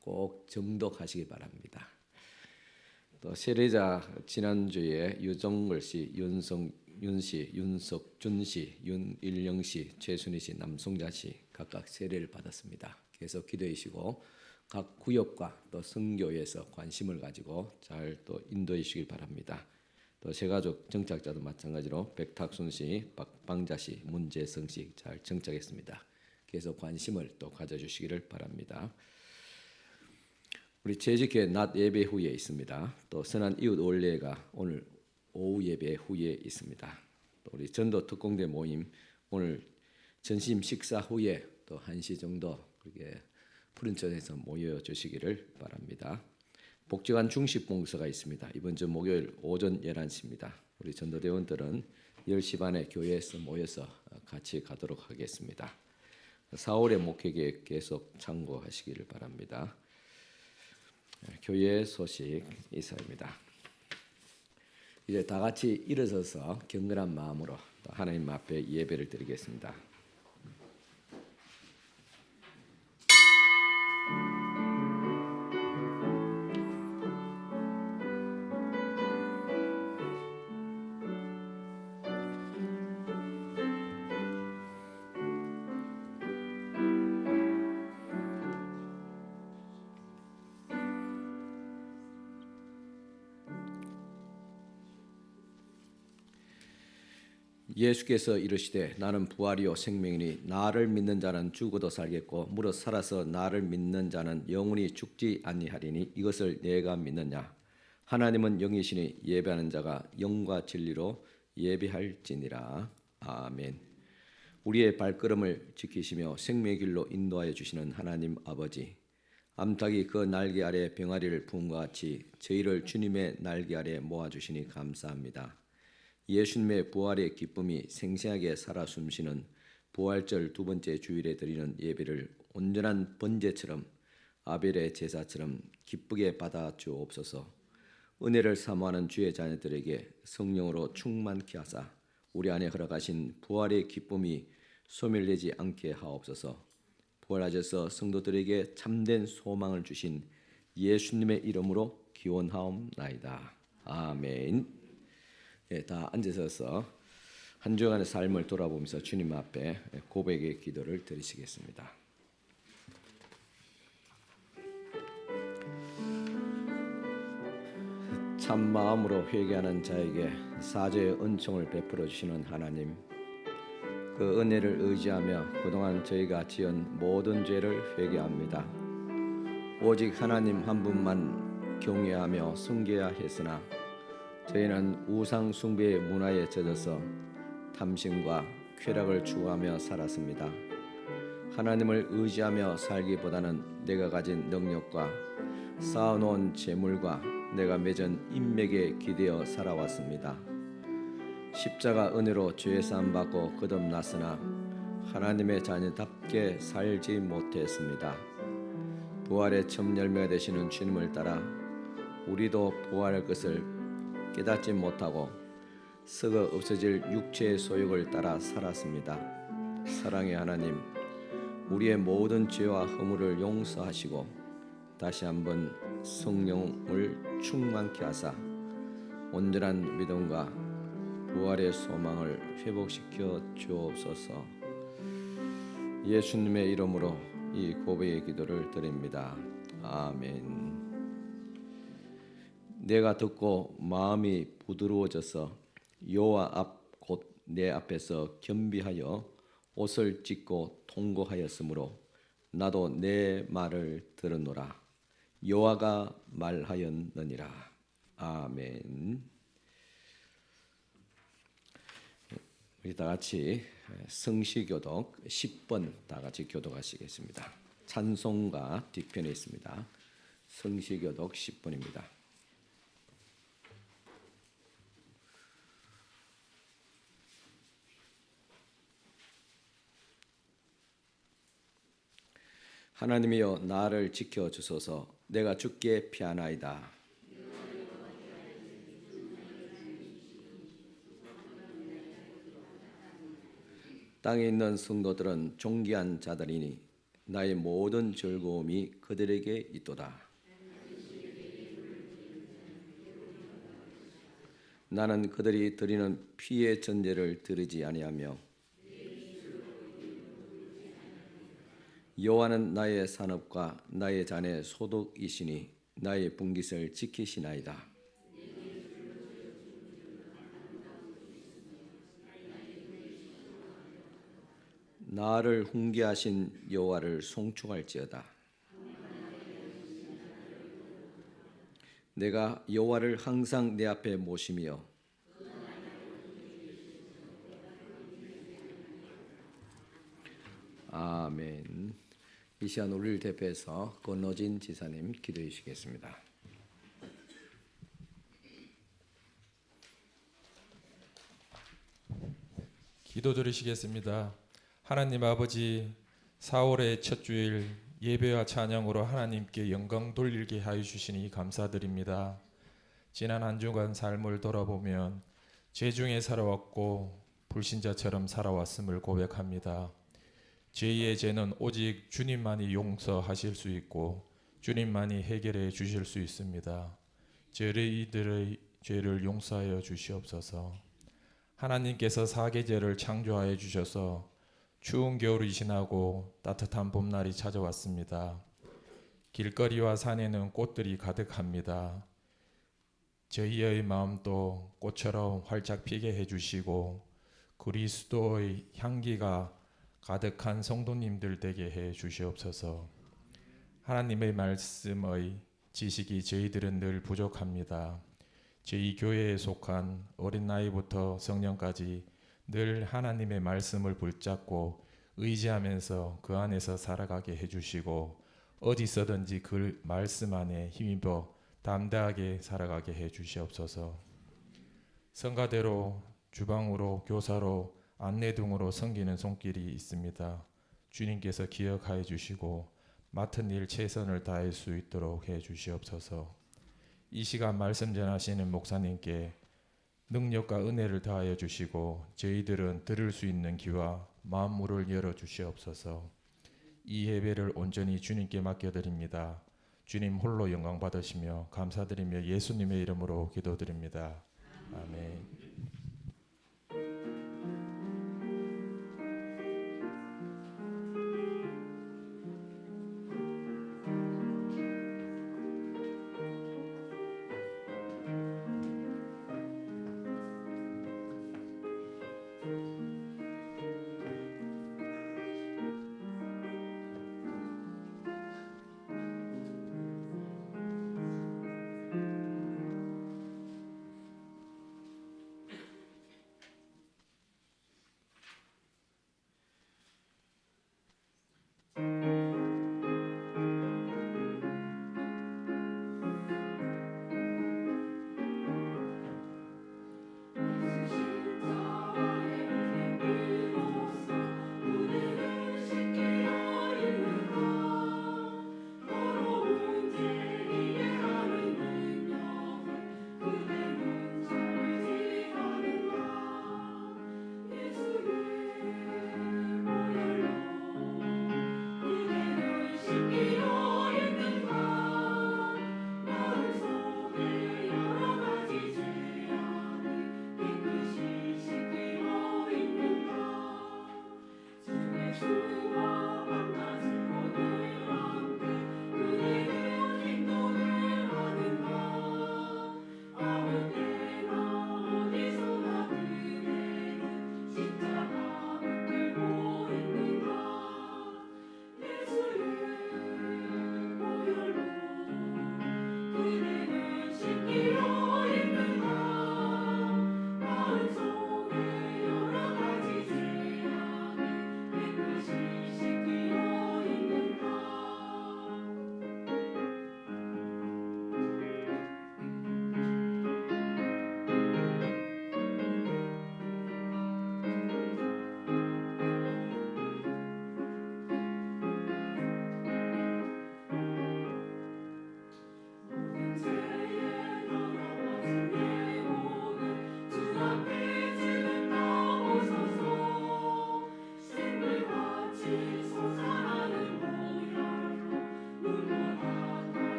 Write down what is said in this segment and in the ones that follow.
꼭 정독하시기 바랍니다. 또 세례자 지난주에 유정걸 씨, 윤성윤 씨, 윤석준 씨, 윤일영 씨, 최순희 씨, 남송자 씨 각각 세례를 받았습니다. 계속 기도해 주시고 각 구역과 또 선교에서 관심을 가지고 잘 또 인도해 주시길 바랍니다. 또 새가족 정착자도 마찬가지로 백탁순 씨, 박방자 씨, 문재성 씨 잘 정착했습니다. 계속 관심을 또 가져주시기를 바랍니다. 우리 재직회 낮 예배 후에 있습니다. 또 선한 이웃 올레가 오늘 오후 예배 후에 있습니다. 또 우리 전도 특공대 모임 오늘 점심 식사 후에 또 1시 정도 그렇게 푸른천에서 모여 주시기를 바랍니다. 복지관 중식 봉사가 있습니다. 이번 주 목요일 오전 11시입니다. 우리 전도대원들은 10시 반에 교회에서 모여서 같이 가도록 하겠습니다. 4월의 목회계획 계속 참고하시기를 바랍니다. 교회 소식 이상입니다. 이제 다 같이 일어서서 경건한 마음으로 하나님 앞에 예배를 드리겠습니다. 예수께서 이르시되 나는 부활이요 생명이니 나를 믿는 자는 죽어도 살겠고 무릇 살아서 나를 믿는 자는 영원히 죽지 아니하리니 이것을 내가 믿느냐. 하나님은 영이시니 예배하는 자가 영과 진리로 예배할지니라. 아멘. 우리의 발걸음을 지키시며 생명의 길로 인도하여 주시는 하나님 아버지, 암탉이 그 날개 아래 병아리를 부은 것 같이 저희를 주님의 날개 아래 모아주시니 감사합니다. 예수님의 부활의 기쁨이 생생하게 살아 숨쉬는 부활절 두 번째 주일에 드리는 예배를 온전한 번제처럼 아벨의 제사처럼 기쁘게 받아 주옵소서. 은혜를 사모하는 주의 자녀들에게 성령으로 충만케 하사 우리 안에 허락하신 부활의 기쁨이 소멸되지 않게 하옵소서. 부활하셔서 성도들에게 참된 소망을 주신 예수님의 이름으로 기원하옵나이다. 아멘. 네, 다 앉으셔서 한 주간의 삶을 돌아보면서 주님 앞에 고백의 기도를 드리시겠습니다. 참 마음으로 회개하는 자에게 사죄의 은총을 베풀어 주시는 하나님, 그 은혜를 의지하며 그동안 저희가 지은 모든 죄를 회개합니다. 오직 하나님 한 분만 경외하며 섬겨야 했으나 저희는 우상 숭배의 문화에 젖어서 탐심과 쾌락을 추구하며 살았습니다. 하나님을 의지하며 살기보다는 내가 가진 능력과 쌓아놓은 재물과 내가 맺은 인맥에 기대어 살아왔습니다. 십자가 은혜로 죄사함 받고 거듭났으나 하나님의 자녀답게 살지 못했습니다. 부활의 첫 열매가 되시는 주님을 따라 우리도 부활할 것을 깨닫지 못하고 썩어 없어질 육체의 소욕을 따라 살았습니다. 사랑의 하나님, 우리의 모든 죄와 허물을 용서하시고 다시 한번 성령을 충만케 하사 온전한 믿음과 부활의 소망을 회복시켜 주옵소서. 예수님의 이름으로 이 고백의 기도를 드립니다. 아멘. 내가 듣고 마음이 부드러워져서 여호와 앞 곧 내 앞에서 겸비하여 옷을 찢고 통곡하였으므로 나도 내 말을 들으노라. 여호와가 말하였느니라. 아멘. 우리 다 같이 성시교독 10번 다 같이 교독하시겠습니다. 찬송가 뒤편에 있습니다. 성시교독 10번입니다. 하나님이여 나를 지켜 주소서. 내가 주께 피하나이다. 땅에 있는 성도들은 존귀한 자들이니 나의 모든 즐거움이 그들에게 있도다. 나는 그들이 드리는 피의 전제를 들으지 아니하며 여호와는 나의 산업과 나의 잔의 소득이시니 나의 분깃을 지키시나이다. 나를 훈계하신 여호와를 송축할지어다. 내가 여호와를 항상 내 앞에 모시며 아멘. 이 시간 우리를 대표해서 권노진 지사님 기도해 주시겠습니다. 기도드리시겠습니다. 하나님 아버지, 4월의 첫 주일 예배와 찬양으로 하나님께 영광 돌리게 하여 주시니 감사드립니다. 지난 한 주간 삶을 돌아보면 죄 중에 살아왔고 불신자처럼 살아왔음을 고백합니다. 죄의 죄는 오직 주님만이 용서하실 수 있고 주님만이 해결해 주실 수 있습니다. 저희들의 죄를 용서하여 주시옵소서. 하나님께서 사계절을 창조하여 주셔서 추운 겨울이 지나고 따뜻한 봄날이 찾아왔습니다. 길거리와 산에는 꽃들이 가득합니다. 저희의 마음도 꽃처럼 활짝 피게 해주시고 그리스도의 향기가 가득한 성도님들 되게 해 주시옵소서. 하나님의 말씀의 지식이 저희들은 늘 부족합니다. 저희 교회에 속한 어린 나이부터 성년까지 늘 하나님의 말씀을 붙잡고 의지하면서 그 안에서 살아가게 해주시고 어디서든지 그 말씀 안에 힘입어 담대하게 살아가게 해주시옵소서. 성가대로 주방으로 교사로 안내등으로 섬기는 손길이 있습니다. 주님께서 기억하여 주시고 맡은 일 최선을 다할 수 있도록 해 주시옵소서. 이 시간 말씀 전하시는 목사님께 능력과 은혜를 더하여 주시고 저희들은 들을 수 있는 귀와 마음문을 열어 주시옵소서. 이 예배를 온전히 주님께 맡겨드립니다. 주님 홀로 영광 받으시며 감사드리며 예수님의 이름으로 기도드립니다. 아멘.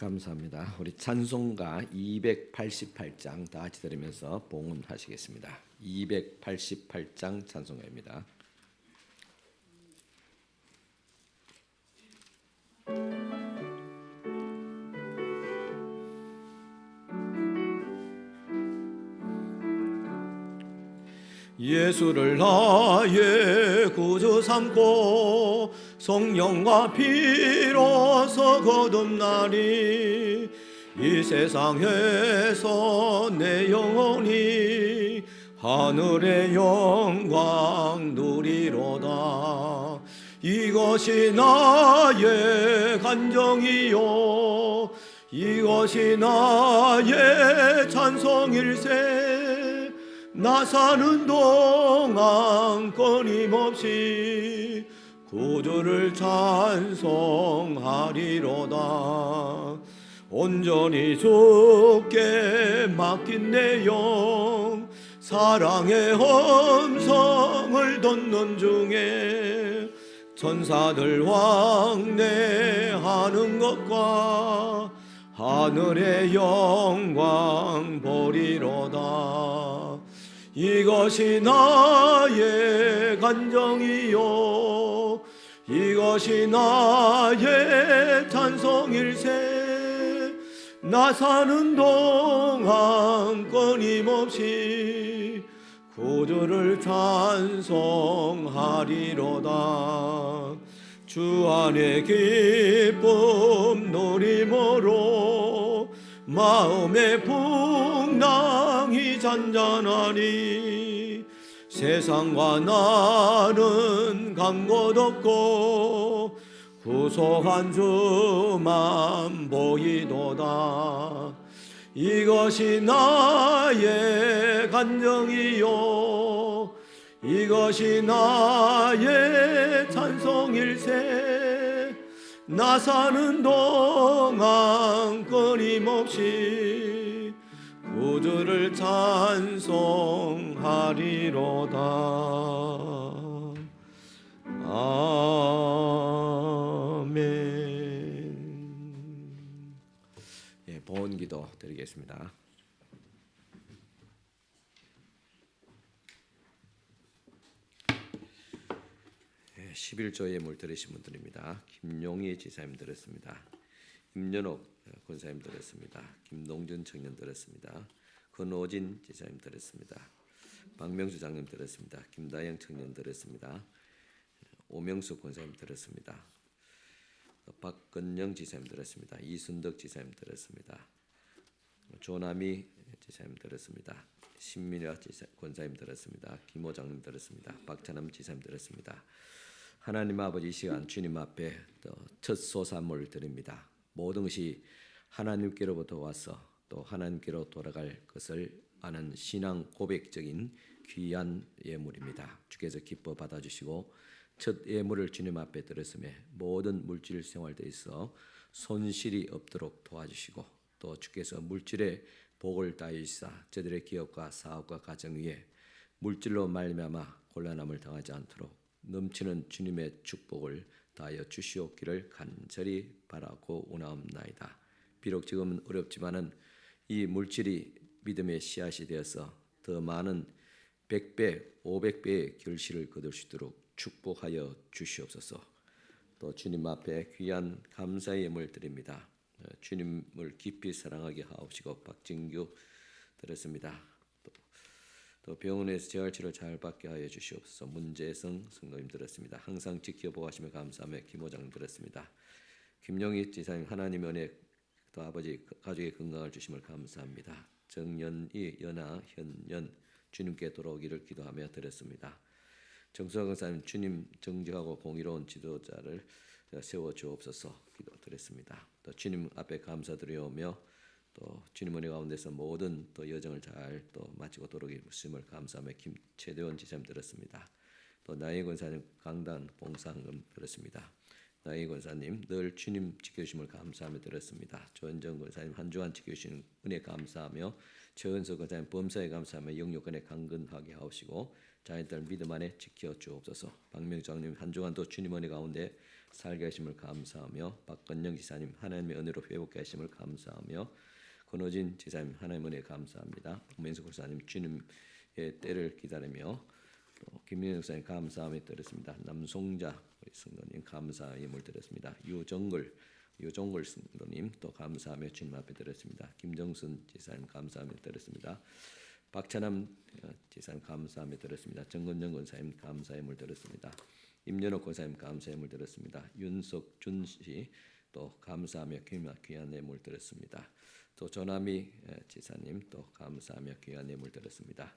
감사합니다. 우리 찬송가 288장 다 같이 들으면서 봉헌하시겠습니다. 288장 찬송가입니다. 예수를 나의 구주 삼고 성령과 피로서 거듭나니 이 세상에서 내 영혼이 하늘의 영광 누리로다. 이것이 나의 간정이요 이것이 나의 찬송일세. 나 사는 동안 끊임없이 구주를 찬송하리로다. 온전히 주께 맡긴 내 영 사랑의 음성을 듣는 중에 천사들 왕래하는 것과 하늘의 영광 보리로다. 이것이 나의 간정이요 이것이 나의 찬송일세. 나 사는 동안 끊임없이 구주를 찬송하리로다. 주 안에 기쁨 누림으로 마음의 풍랑이 잔잔하니 세상과 나는 간 곳 없고 구속한 주만 보이도다. 이것이 나의 간정이요 이것이 나의 찬송일세. 나 사는 동안 끊임없이 구주를 찬송하리로다. 아멘. 예, 봉헌기도 드리겠습니다. 11조 예물 드리신 분들입니다. 김용희 지사님 드렸습니다. 임연옥 권사님 드렸습니다. 김동준 청년 드렸습니다. 권오진 지사님 드렸습니다. 박명수 장님 드렸습니다. 김다영 청년 드렸습니다. 오명수 권사님 드렸습니다. 박건영 지사님 드렸습니다. 이순덕 지사님 드렸습니다. 조남희 지사님 드렸습니다. 신민아 권사님 드렸습니다. 김호장님 드렸습니다. 박찬남 지사님 드렸습니다. 하나님 아버지, 이 시간 주님 앞에 첫 소산물을 드립니다. 모든 것이 하나님께로부터 와서 또 하나님께로 돌아갈 것을 아는 신앙 고백적인 귀한 예물입니다. 주께서 기뻐 받아주시고 첫 예물을 주님 앞에 드렸음에 모든 물질 생활에 있어 손실이 없도록 도와주시고 또 주께서 물질의 복을 다하시사 저들의 기업과 사업과 가정 위에 물질로 말미암아 곤란함을 당하지 않도록 넘치는 주님의 축복을 다하여 주시옵기를 간절히 바라고 원하옵나이다. 비록 지금은 어렵지만은 이 물질이 믿음의 씨앗이 되어서 더 많은 100배, 500배의 결실을 거둘 수 있도록 축복하여 주시옵소서. 또 주님 앞에 귀한 감사의 예물 드립니다. 주님을 깊이 사랑하게 하옵시고 박진규 드렸습니다. 또 병원에서 재활치료 잘 받게 하여 주시옵소서. 문재성 성도님 드렸습니다. 항상 지켜보시며 감사하며 김호장 드렸습니다. 김영희 지사님 하나님 은혜 또 아버지 가족의 건강을 주심을 감사합니다. 정연이 연아 현연 주님께 돌아오기를 기도하며 드렸습니다. 정수아 권사님 주님 정직하고 공의로운 지도자를 세워 주옵소서 기도 드렸습니다. 또 주님 앞에 감사드리오며 또 주님 은혜 가운데서 모든 또 여정을 잘 또 마치고 돌아오길 주심을 감사하며 김채대원 지사님 드렸습니다. 또 나의 권사님 강단 봉사헌금 드렸습니다. 나의 권사님 늘 주님 지켜주심을 감사하며 드렸습니다. 조현정 권사님 한 주간 지켜주시는 은혜 감사하며 최은석 권사님 범사에 감사하며 영육간에 강건하게 하옵시고 자녀들 믿음 안에 지켜 주옵소서. 박명장님 한 주간도 주님 은혜 가운데 살게 하심을 감사하며 박건영 지사님 하나님의 은혜로 회복케 하심을 감사하며 권호진 지사님 하나님의 은혜 감사합니다. 오men수 목사님 주님의 때를 기다리며 또 김민영 목사님 감사함에 들었습니다. 남송자 우리 성도님 감사함을 들었습니다. 유정글 성도님 또 감사하며 주님 앞에 들었습니다. 김정순 지사님 감사함에 들었습니다. 박찬남 지사님 감사함에 들었습니다. 정건영 권사님 감사함을 들었습니다. 임연옥 권사님 감사함을 들었습니다. 윤석준 씨 또 감사하며 귀한 예물 들었습니다. 또 조남희 지사님 또 감사하며 귀한 예물 들었습니다.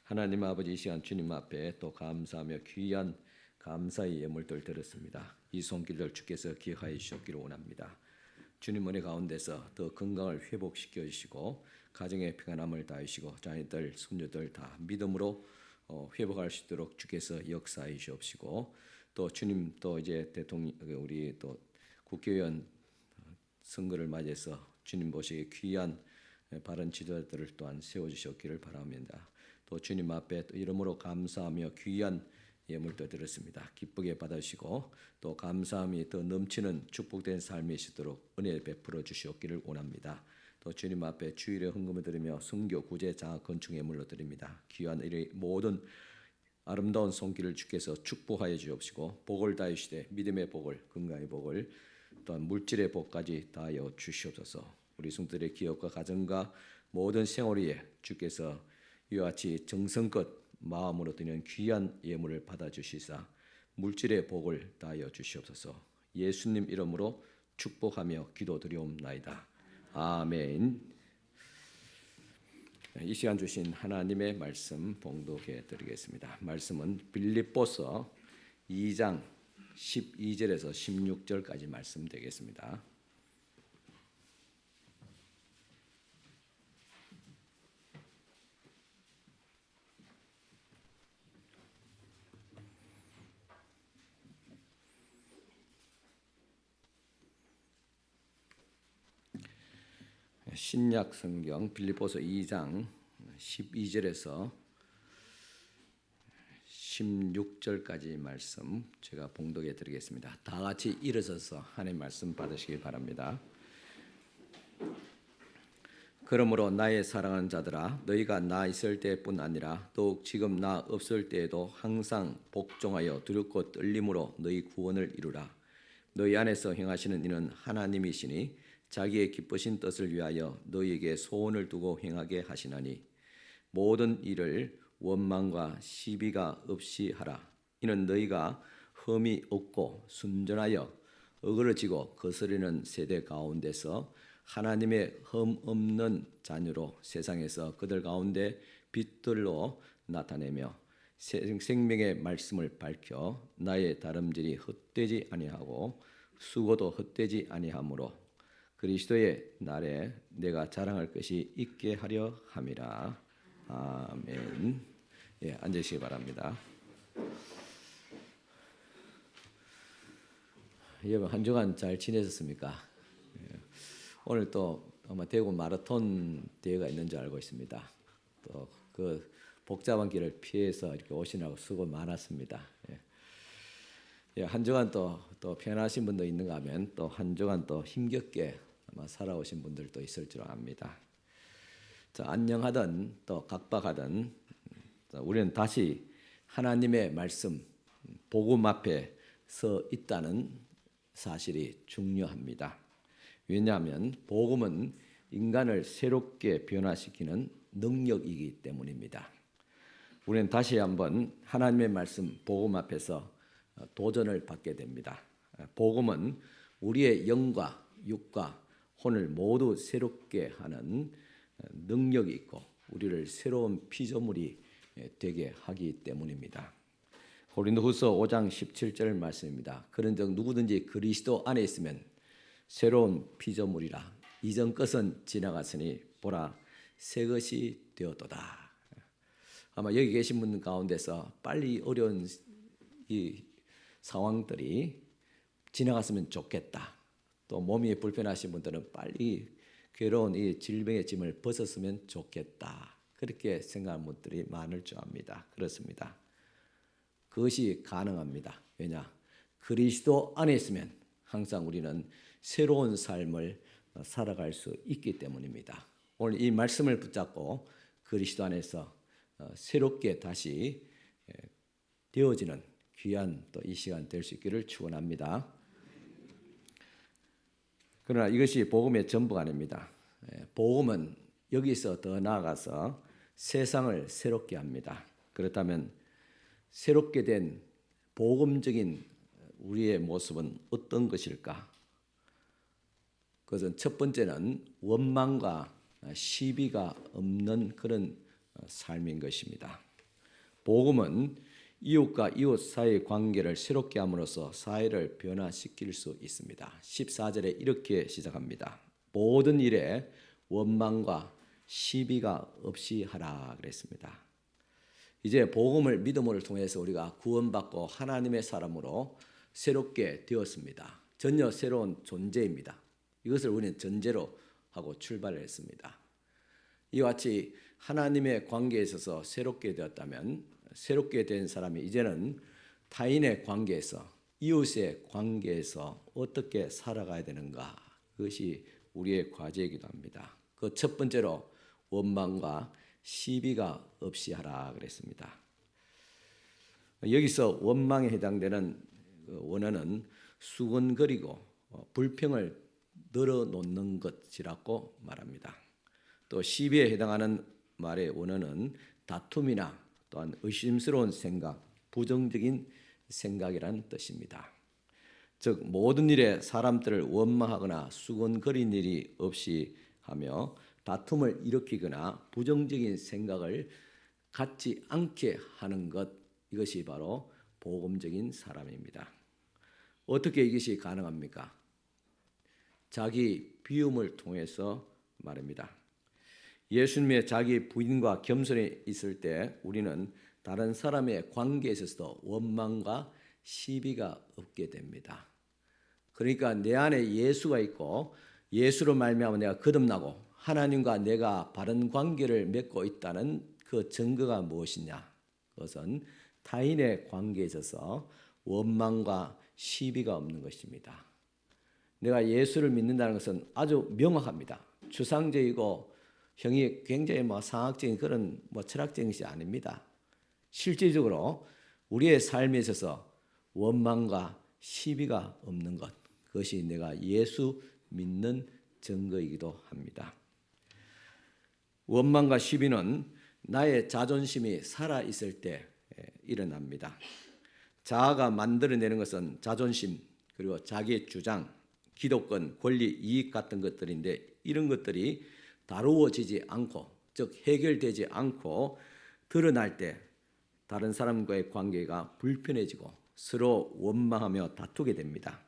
하나님 아버지 이 시간 주님 앞에 또 감사하며 귀한 감사의 예물들 들었습니다. 이 손길들 주께서 기억하여 주시기를 원합니다. 주님 은혜 가운데서 더 건강을 회복시켜 주시고 가정의 평안함을 다하시고 자녀들 손녀들 다 믿음으로 회복할 수 있도록 주께서 역사해 주옵시고 또 주님 또 이제 대통령 우리 또 국회의원 선거를 맞이해서 주님 보시기에 귀한 바른 지도자들을 또한 세워주셨기를 바랍니다. 또 주님 앞에 또 이름으로 감사하며 귀한 예물도 드렸습니다. 기쁘게 받으시고 또 감사함이 더 넘치는 축복된 삶이시도록 은혜 베풀어 주시옵기를 원합니다. 또 주님 앞에 주일에 헌금을 드리며 선교 구제 장학 건축 예물로 드립니다. 귀한 이 모든 아름다운 손길을 주께서 축복하여 주옵시고 복을 다하시되 믿음의 복을 건강의 복을 또한 물질의 복까지 다하여 주시옵소서. 우리 성들의 기업과 가정과 모든 생활 위에 주께서 이와 같이 정성껏 마음으로 드리는 귀한 예물을 받아 주시사 물질의 복을 다하여 주시옵소서. 예수님 이름으로 축복하며 기도드리옵나이다. 아멘. 이 시간 주신 하나님의 말씀 봉독해 드리겠습니다. 말씀은 빌립보서 2장 12절에서 16절까지 말씀 되겠습니다. 신약 성경 빌립보서 2장 12절에서 16절까지 말씀 제가 봉독해 드리겠습니다. 다 같이 일어서서 하나님의 말씀 받으시기 바랍니다. 그러므로 나의 사랑하는 자들아 너희가 나 있을 때뿐 아니라 더욱 지금 나 없을 때에도 항상 복종하여 두렵고 떨림으로 너희 구원을 이루라. 너희 안에서 행하시는 이는 하나님이시니 자기의 기쁘신 뜻을 위하여 너희에게 소원을 두고 행하게 하시나니 모든 일을 원망과 시비가 없이 하라. 이는 너희가 흠이 없고 순전하여 어그러지고 거스르는 세대 가운데서 하나님의 흠 없는 자녀로 세상에서 그들 가운데 빛들로 나타내며 생명의 말씀을 밝혀 나의 다름질이 헛되지 아니하고 수고도 헛되지 아니하므로 그리스도의 날에 내가 자랑할 것이 있게 하려 함이라. 아멘. 예, 앉으시기 바랍니다. 여러분 한 주간 잘 지내셨습니까? 예, 오늘 또 아마 대구 마라톤 대회가 있는 줄 알고 있습니다. 또 그 복잡한 길을 피해서 이렇게 오시느라고 수고 많았습니다. 예. 예, 한 주간 또 편하신 분도 있는가 하면 또 한 주간 또 힘겹게 아마 살아오신 분들도 있을 줄 압니다. 자, 안녕하든 또 각박하든 우리는 다시 하나님의 말씀 복음 앞에 서 있다는 사실이 중요합니다. 왜냐하면 복음은 인간을 새롭게 변화시키는 능력이기 때문입니다. 우리는 다시 한번 하나님의 말씀 복음 앞에서 도전을 받게 됩니다. 복음은 우리의 영과 육과 혼을 모두 새롭게 하는 능력이 있고 우리를 새로운 피조물이 되게 하기 때문입니다. 고린도후서 5장 17절 말씀입니다. 그런즉 누구든지 그리스도 안에 있으면 새로운 피조물이라 이전 것은 지나갔으니 보라 새 것이 되었도다. 아마 여기 계신 분 가운데서 빨리 어려운 이 상황들이 지나갔으면 좋겠다. 또 몸이 불편하신 분들은 빨리 괴로운 이 질병의 짐을 벗었으면 좋겠다. 그렇게 생각하는 분들이 많을 줄 압니다. 그렇습니다. 그것이 가능합니다. 왜냐? 그리스도 안에 있으면 항상 우리는 새로운 삶을 살아갈 수 있기 때문입니다. 오늘 이 말씀을 붙잡고 그리스도 안에서 새롭게 다시 되어지는 귀한 또 이 시간 될 수 있기를 축원합니다. 그러나 이것이 복음의 전부가 아닙니다. 복음은 여기서 더 나아가서 세상을 새롭게 합니다. 그렇다면 새롭게 된 복음적인 우리의 모습은 어떤 것일까? 그것은 첫 번째는 원망과 시비가 없는 그런 삶인 것입니다. 복음은 이웃과 이웃 사이의 관계를 새롭게 함으로써 사회를 변화시킬 수 있습니다. 14절에 이렇게 시작합니다. 모든 일에 원망과 시비가 없이 하라 그랬습니다. 이제 복음을 믿음을 통해서 우리가 구원받고 하나님의 사람으로 새롭게 되었습니다. 전혀 새로운 존재입니다. 이것을 우리는 전제로 하고 출발을 했습니다. 이와 같이 하나님의 관계에 있어서 새롭게 되었다면 새롭게 된 사람이 이제는 타인의 관계에서 이웃의 관계에서 어떻게 살아가야 되는가, 그것이 우리의 과제이기도 합니다. 그 첫 번째로 원망과 시비가 없이 하라 그랬습니다. 여기서 원망에 해당되는 원어는 수근거리고 불평을 늘어놓는 것이라고 말합니다. 또 시비에 해당하는 말의 원어는 다툼이나 또한 의심스러운 생각, 부정적인 생각이라는 뜻입니다. 즉 모든 일에 사람들을 원망하거나 수근거린 일이 없이 하며 다툼을 일으키거나 부정적인 생각을 갖지 않게 하는 것, 이것이 바로 복음적인 사람입니다. 어떻게 이것이 가능합니까? 자기 비움을 통해서 말입니다. 예수님의 자기 부인과 겸손히 있을 때 우리는 다른 사람의 관계에 있어서도 원망과 시비가 없게 됩니다. 그러니까 내 안에 예수가 있고 예수로 말미암아 내가 거듭나고 하나님과 내가 바른 관계를 맺고 있다는 그 증거가 무엇이냐? 그것은 타인의 관계에 있어서 원망과 시비가 없는 것입니다. 내가 예수를 믿는다는 것은 아주 명확합니다. 추상적이고 형이 굉장히 상학적인 그런 철학적인 것이 아닙니다. 실질적으로 우리의 삶에 있어서 원망과 시비가 없는 것, 그것이 내가 예수 믿는 증거이기도 합니다. 원망과 시비는 나의 자존심이 살아있을 때 일어납니다. 자아가 만들어내는 것은 자존심, 그리고 자기의 주장, 기득권, 권리, 이익 같은 것들인데 이런 것들이 다루어지지 않고, 즉 해결되지 않고 드러날 때 다른 사람과의 관계가 불편해지고 서로 원망하며 다투게 됩니다.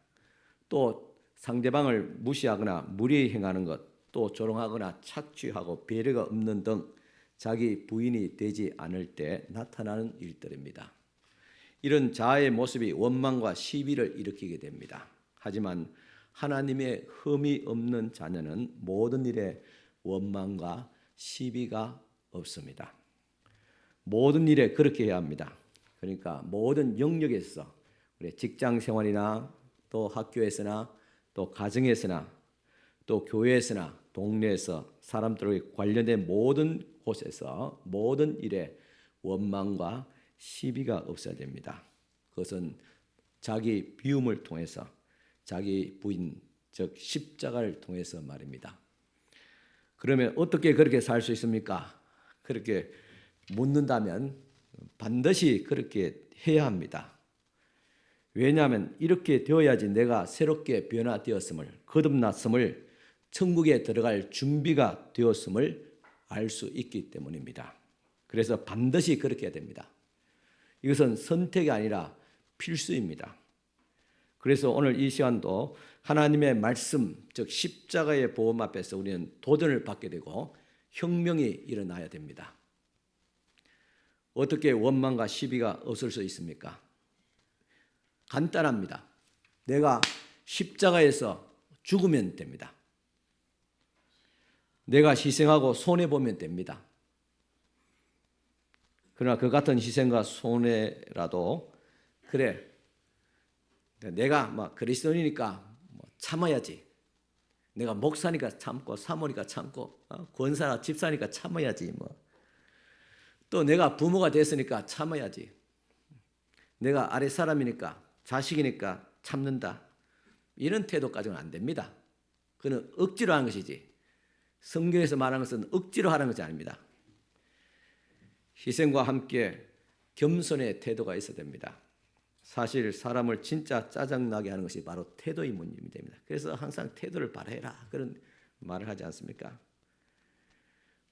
또 상대방을 무시하거나 무리히 행하는 것, 또 조롱하거나 착취하고 배려가 없는 등 자기 부인이 되지 않을 때 나타나는 일들입니다. 이런 자아의 모습이 원망과 시비를 일으키게 됩니다. 하지만 하나님의 흠이 없는 자녀는 모든 일에 원망과 시비가 없습니다. 모든 일에 그렇게 해야 합니다. 그러니까 모든 영역에서 우리 직장 생활이나 또 학교에서나 또 가정에서나 또 교회에서나 동네에서 사람들과 관련된 모든 곳에서 모든 일에 원망과 시비가 없어야 됩니다. 그것은 자기 비움을 통해서 자기 부인, 즉 십자가를 통해서 말입니다. 그러면 어떻게 그렇게 살 수 있습니까? 그렇게 묻는다면 반드시 그렇게 해야 합니다. 왜냐하면 이렇게 되어야지 내가 새롭게 변화되었음을, 거듭났음을, 천국에 들어갈 준비가 되었음을 알 수 있기 때문입니다. 그래서 반드시 그렇게 해야 됩니다. 이것은 선택이 아니라 필수입니다. 그래서 오늘 이 시간도 하나님의 말씀, 즉 십자가의 보험 앞에서 우리는 도전을 받게 되고 혁명이 일어나야 됩니다. 어떻게 원망과 시비가 없을 수 있습니까? 간단합니다. 내가 십자가에서 죽으면 됩니다. 내가 희생하고 손해보면 됩니다. 그러나 그 같은 희생과 손해라도 그래, 내가 그리스도인이니까 참아야지. 내가 목사니까 참고 사모니까 참고 권사나 집사니까 참아야지. 또 내가 부모가 됐으니까 참아야지. 내가 아래 사람이니까 자식이니까 참는다. 이런 태도까지는 안 됩니다. 그는 억지로 하는 것이지. 성경에서 말하는 것은 억지로 하는 것이 아닙니다. 희생과 함께 겸손의 태도가 있어야 됩니다. 사실 사람을 진짜 짜증나게 하는 것이 바로 태도의 문제입니다. 그래서 항상 태도를 바라해라 그런 말을 하지 않습니까?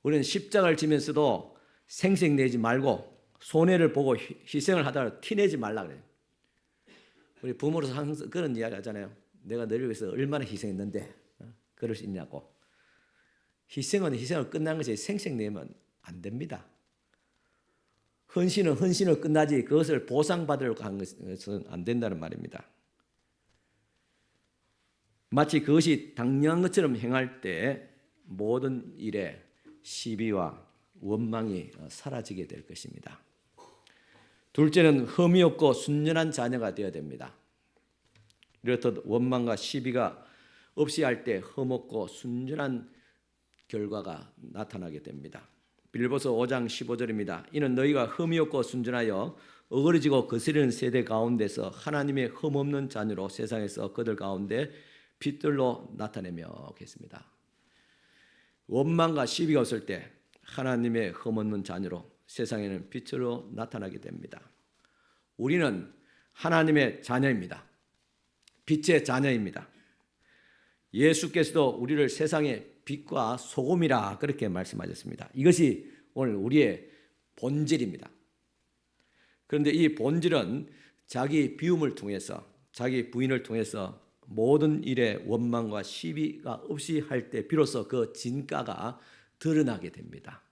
우리는 십자가를 지면서도 생색내지 말고 손해를 보고 희생을 하다가 티내지 말라 그래요. 우리 부모로서 항상 그런 이야기 하잖아요. 내가 너를 위해서 얼마나 희생했는데 그럴 수 있냐고. 희생은 희생을 끝난 것이 생색내면 안 됩니다. 헌신은 헌신을 끝나지 그것을 보상받으려고 하는 것은 안 된다는 말입니다. 마치 그것이 당연한 것처럼 행할 때 모든 일에 시비와 원망이 사라지게 될 것입니다. 둘째는 흠이 없고 순전한 자녀가 되어야 됩니다. 이렇듯 원망과 시비가 없이 할 때 흠없고 순전한 결과가 나타나게 됩니다. 빌립보서 5장 15절입니다. 이는 너희가 흠이 없고 순전하여 어그러지고 거스르는 세대 가운데서 하나님의 흠없는 자녀로 세상에서 그들 가운데 빛들로 나타내며 했습니다. 원망과 시비가 없을 때 하나님의 흠없는 자녀로 세상에는 빛으로 나타나게 됩니다. 우리는 하나님의 자녀입니다. 빛의 자녀입니다. 예수께서도 우리를 세상의 빛과 소금이라 그렇게 말씀하셨습니다. 이것이 오늘 우리의 본질입니다. 그런데 이 본질은 자기 비움을 통해서 자기 부인을 통해서 모든 일에 원망과 시비가 없이 할 때 비로소 그 진가가 드러나게 됩니다.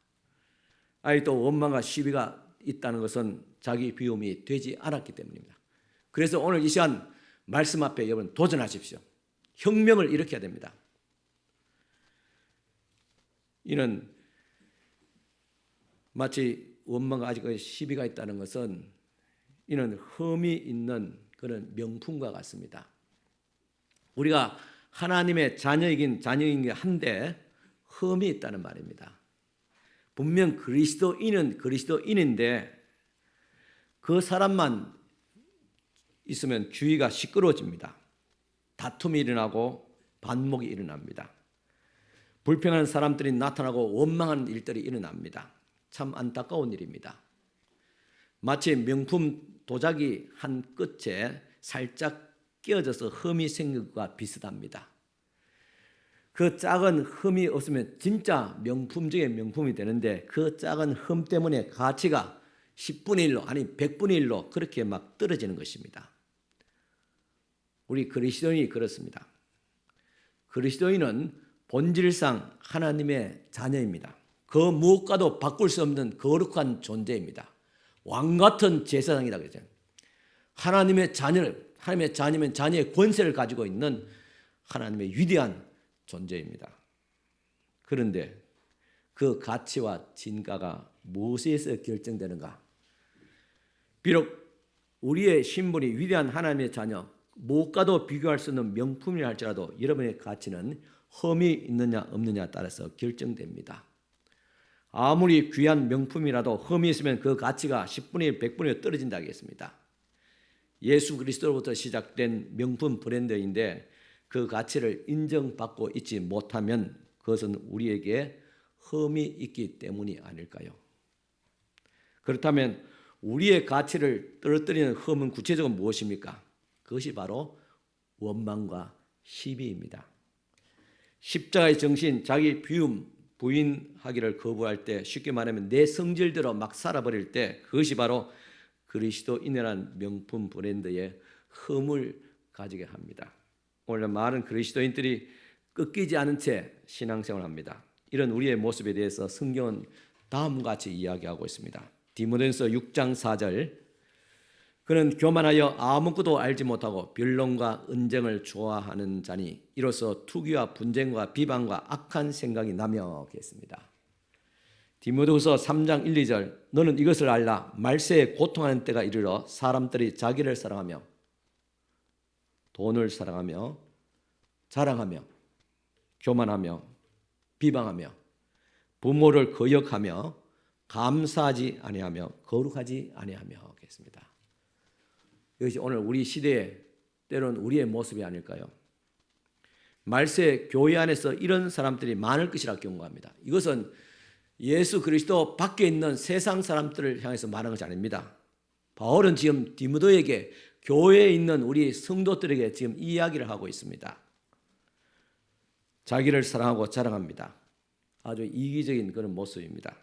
아직도 원망과 시비가 있다는 것은 자기 비움이 되지 않았기 때문입니다. 그래서 오늘 이 시간 말씀 앞에 여러분 도전하십시오. 혁명을 일으켜야 됩니다. 이는 마치 원망과 아직 시비가 있다는 것은 이는 흠이 있는 그런 명품과 같습니다. 우리가 하나님의 자녀이긴 한데 흠이 있다는 말입니다. 분명 그리스도인은 그리스도인인데 그 사람만 있으면 주위가 시끄러워집니다. 다툼이 일어나고 반목이 일어납니다. 불평하는 사람들이 나타나고 원망하는 일들이 일어납니다. 참 안타까운 일입니다. 마치 명품 도자기 한 끝에 살짝 끼어져서 흠이 생긴 것과 비슷합니다. 그 작은 흠이 없으면 진짜 명품 중에 명품이 되는데 그 작은 흠 때문에 가치가 10분의 1로 아니 100분의 1로 그렇게 막 떨어지는 것입니다. 우리 그리스도인이 그렇습니다. 그리스도인은 본질상 하나님의 자녀입니다. 그 무엇과도 바꿀 수 없는 거룩한 존재입니다. 왕 같은 제사장이다 그러죠. 하나님의 자녀면 자녀의 권세를 가지고 있는 하나님의 위대한 존재입니다. 그런데 그 가치와 진가가 무엇에서 결정되는가? 비록 우리의 신분이 위대한 하나님의 자녀, 무엇과도 비교할 수 없는 명품이라 할지라도 여러분의 가치는 흠이 있느냐 없느냐에 따라서 결정됩니다. 아무리 귀한 명품이라도 흠이 있으면 그 가치가 10분의 1, 100분의 1 떨어진다고 했습니다. 예수 그리스도로부터 시작된 명품 브랜드인데 그 가치를 인정받고 있지 못하면 그것은 우리에게 흠이 있기 때문이 아닐까요? 그렇다면 우리의 가치를 떨어뜨리는 흠은 구체적으로 무엇입니까? 그것이 바로 원망과 시비입니다. 십자가의 정신, 자기 부인하기를 거부할 때 쉽게 말하면 내 성질대로 막 살아버릴 때 그것이 바로 그리스도인이라는 명품 브랜드의 흠을 가지게 합니다. 오늘 많은 그리스도인들이 꺾이지 않은 채 신앙생활을 합니다. 이런 우리의 모습에 대해서 성경은 다음과 같이 이야기하고 있습니다. 디모데전서 6장 4절 그는 교만하여 아무것도 알지 못하고 변론과 언쟁을 좋아하는 자니 이로써 투기와 분쟁과 비방과 악한 생각이 나며 했습니다. 디모데후서 3장 1, 2절 너는 이것을 알라 말세에 고통하는 때가 이르러 사람들이 자기를 사랑하며 돈을 사랑하며 자랑하며 교만하며 비방하며 부모를 거역하며 감사하지 아니하며 거룩하지 아니하며 했습니다. 이것이 오늘 우리 시대에 때로는 우리의 모습이 아닐까요? 말세 교회 안에서 이런 사람들이 많을 것이라 경고합니다. 이것은 예수 그리스도 밖에 있는 세상 사람들을 향해서 말하는 것이 아닙니다. 바울은 지금 디모데에게 교회에 있는 우리 성도들에게 지금 이 이야기를 하고 있습니다. 자기를 사랑하고 자랑합니다. 아주 이기적인 그런 모습입니다.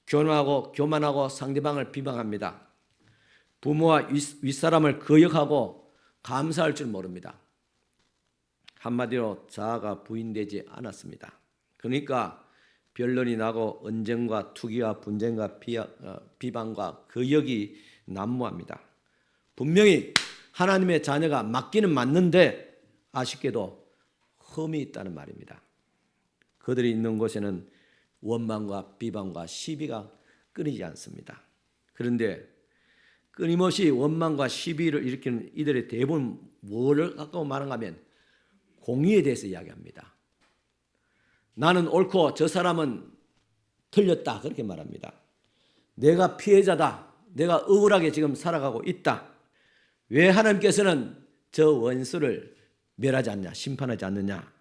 교만하고 상대방을 비방합니다. 부모와 윗사람을 거역하고 감사할 줄 모릅니다. 한마디로 자아가 부인되지 않았습니다. 그러니까 변론이 나고 언쟁과 투기와 분쟁과 비방과 거역이 난무합니다. 분명히 하나님의 자녀가 맞기는 맞는데 아쉽게도 흠이 있다는 말입니다. 그들이 있는 곳에는 원망과 비방과 시비가 끊이지 않습니다. 그런데 끊임없이 원망과 시비를 일으키는 이들의 대부분 뭐를 갖고 말하는가 하면 공의에 대해서 이야기합니다. 나는 옳고 저 사람은 틀렸다 그렇게 말합니다. 내가 피해자다. 내가 억울하게 지금 살아가고 있다. 왜 하나님께서는 저 원수를 멸하지 않냐, 심판하지 않느냐.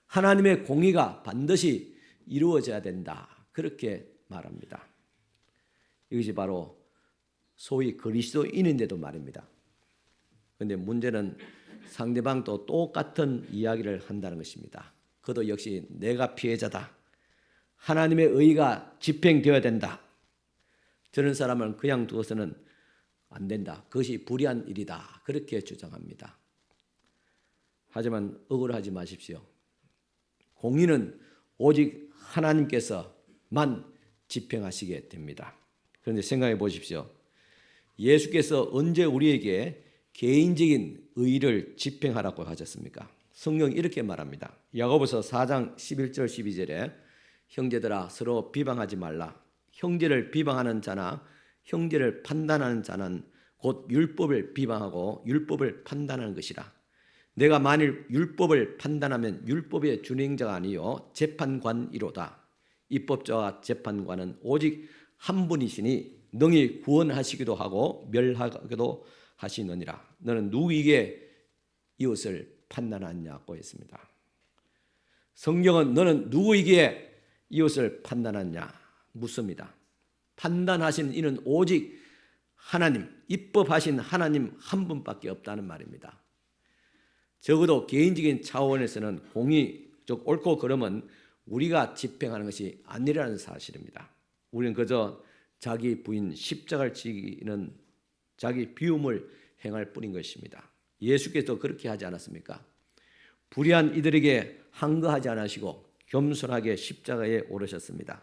하나님의 공의가 반드시 이루어져야 된다. 그렇게 말합니다. 이것이 바로 소위 그리스도인인데도 말입니다. 그런데 문제는 상대방도 똑같은 이야기를 한다는 것입니다. 그도 역시 내가 피해자다. 하나님의 의가 집행되어야 된다. 저런 사람은 그냥 두어서는 안 된다. 그것이 불의한 일이다. 그렇게 주장합니다. 하지만 억울하지 마십시오. 공의는 오직 하나님께서만 집행하시게 됩니다. 그런데 생각해 보십시오. 예수께서 언제 우리에게 개인적인 의를 집행하라고 하셨습니까? 성경이 이렇게 말합니다. 야고보서 4장 11절 12절에 형제들아 서로 비방하지 말라. 형제를 비방하는 자나 형제를 판단하는 자는 곧 율법을 비방하고 율법을 판단하는 것이라. 내가 만일 율법을 판단하면 율법의 준행자가 아니요 재판관이로다. 입법자와 재판관은 오직 한 분이시니 능히 구원하시기도 하고 멸하기도 하시느니라. 너는 누구에게 이웃을 판단하냐고 했습니다. 성경은 너는 누구에게 이웃을 판단하냐 묻습니다. 판단하신 이는 오직 하나님, 입법하신 하나님 한 분밖에 없다는 말입니다. 적어도 개인적인 차원에서는 공의, 즉 옳고 그름은 우리가 집행하는 것이 아니라는 사실입니다. 우리는 그저 자기 부인 십자가를 지기는 자기 비움을 행할 뿐인 것입니다. 예수께서 그렇게 하지 않았습니까? 불의한 이들에게 항거하지 않으시고 겸손하게 십자가에 오르셨습니다.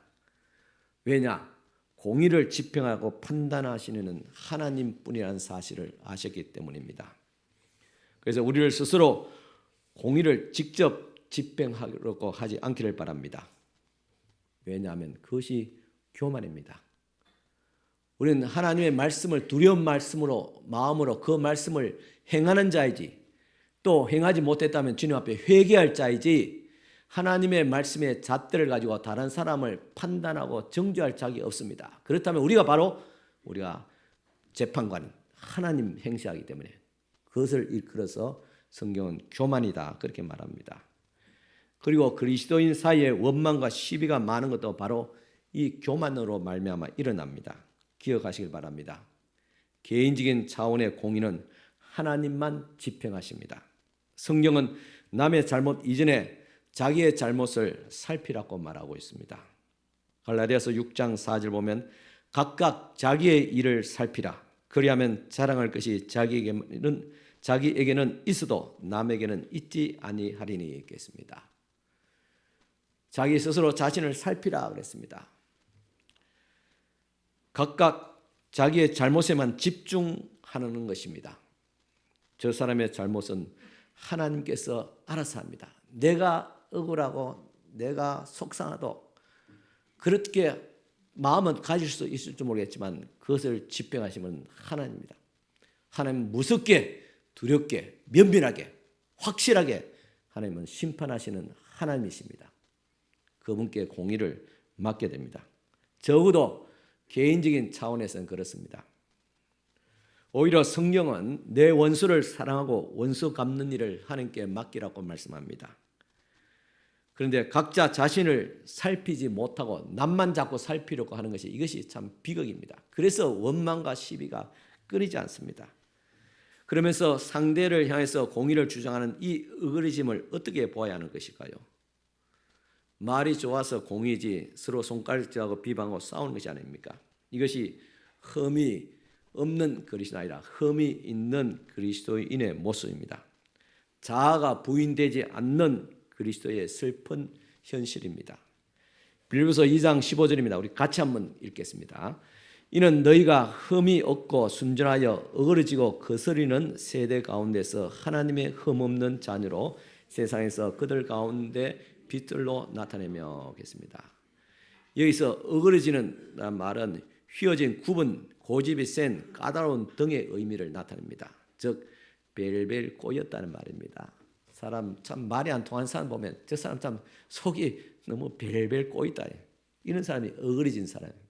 왜냐? 공의를 집행하고 판단하시는 하나님뿐이라는 사실을 아셨기 때문입니다. 그래서 우리를 스스로 공의를 직접 집행하려고 하지 않기를 바랍니다. 왜냐하면 그것이 교만입니다. 우리는 하나님의 말씀을 두려운 말씀으로 마음으로 그 말씀을 행하는 자이지 또 행하지 못했다면 주님 앞에 회개할 자이지 하나님의 말씀의 잣대를 가지고 다른 사람을 판단하고 정죄할 자격이 없습니다. 그렇다면 우리가 재판관 하나님 행시하기 때문에 그것을 일컬어서 성경은 교만이다 그렇게 말합니다. 그리고 그리스도인 사이에 원망과 시비가 많은 것도 바로 이 교만으로 말미암아 일어납니다. 기억하시길 바랍니다. 개인적인 차원의 공의는 하나님만 집행하십니다. 성경은 남의 잘못 이전에 자기의 잘못을 살피라고 말하고 있습니다. 갈라디아서 6장 4절 보면 각각 자기의 일을 살피라. 그리하면 자랑할 것이 자기에게는 있어도 남에게는 있지 아니하리니 있겠습니다. 자기 스스로 자신을 살피라 그랬습니다. 각각 자기의 잘못에만 집중하는 것입니다. 저 사람의 잘못은 하나님께서 알아서 합니다. 내가 억울하고 내가 속상하도 그렇게 마음은 가질 수 있을지 모르겠지만 그것을 집행하시면 하나님입니다. 하나님 무섭게 두렵게, 면밀하게, 확실하게 하나님은 심판하시는 하나님이십니다. 그분께 공의를 맡게 됩니다. 적어도 개인적인 차원에서는 그렇습니다. 오히려 성경은 내 원수를 사랑하고 원수 갚는 일을 하나님께 맡기라고 말씀합니다. 그런데 각자 자신을 살피지 못하고 남만 자꾸 살피려고 하는 것이 이것이 참 비극입니다. 그래서 원망과 시비가 끊이지 않습니다. 그러면서 상대를 향해서 공의를 주장하는 이 어그리즘을 어떻게 보아야 하는 것일까요? 말이 좋아서 공의지 서로 손가락질하고 비방하고 싸우는 것이 아닙니까? 이것이 흠이 없는 그리스도가 아니라 흠이 있는 그리스도인의 모습입니다. 자아가 부인되지 않는 그리스도의 슬픈 현실입니다. 빌립보서 2장 15절입니다. 우리 같이 한번 읽겠습니다. 이는 너희가 흠이 없고 순전하여 어그러지고 거스리는 세대 가운데서 하나님의 흠없는 자녀로 세상에서 그들 가운데 빛들로 나타내며 겠습니다. 여기서 어그러지는 말은 휘어진 구분, 고집이 센 까다로운 등의 의미를 나타냅니다. 즉 벨벨 꼬였다는 말입니다. 사람 참 말이 안 통하는 사람 보면 저 사람 참 속이 너무 벨벨 꼬였다. 이런 사람이 어그러진 사람입니다.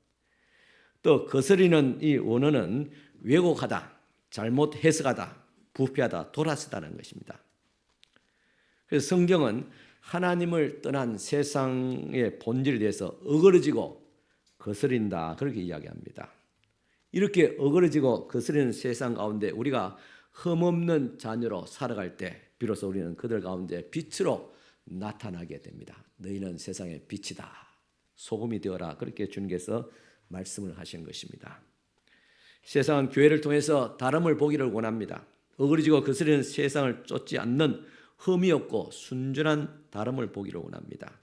또 거스리는 이 원어는 왜곡하다, 잘못 해석하다, 부패하다, 돌아서다는 것입니다. 그래서 성경은 하나님을 떠난 세상의 본질에 대해서 어그러지고 거스린다 그렇게 이야기합니다. 이렇게 어그러지고 거스리는 세상 가운데 우리가 흠없는 자녀로 살아갈 때 비로소 우리는 그들 가운데 빛으로 나타나게 됩니다. 너희는 세상의 빛이다. 소금이 되어라. 그렇게 주님께서 말씀을 하신 것입니다. 세상은 교회를 통해서 다름을 보기를 원합니다. 어그러지고 거스리는 세상을 쫓지 않는 흠이 없고 순전한 다름을 보기를 원합니다.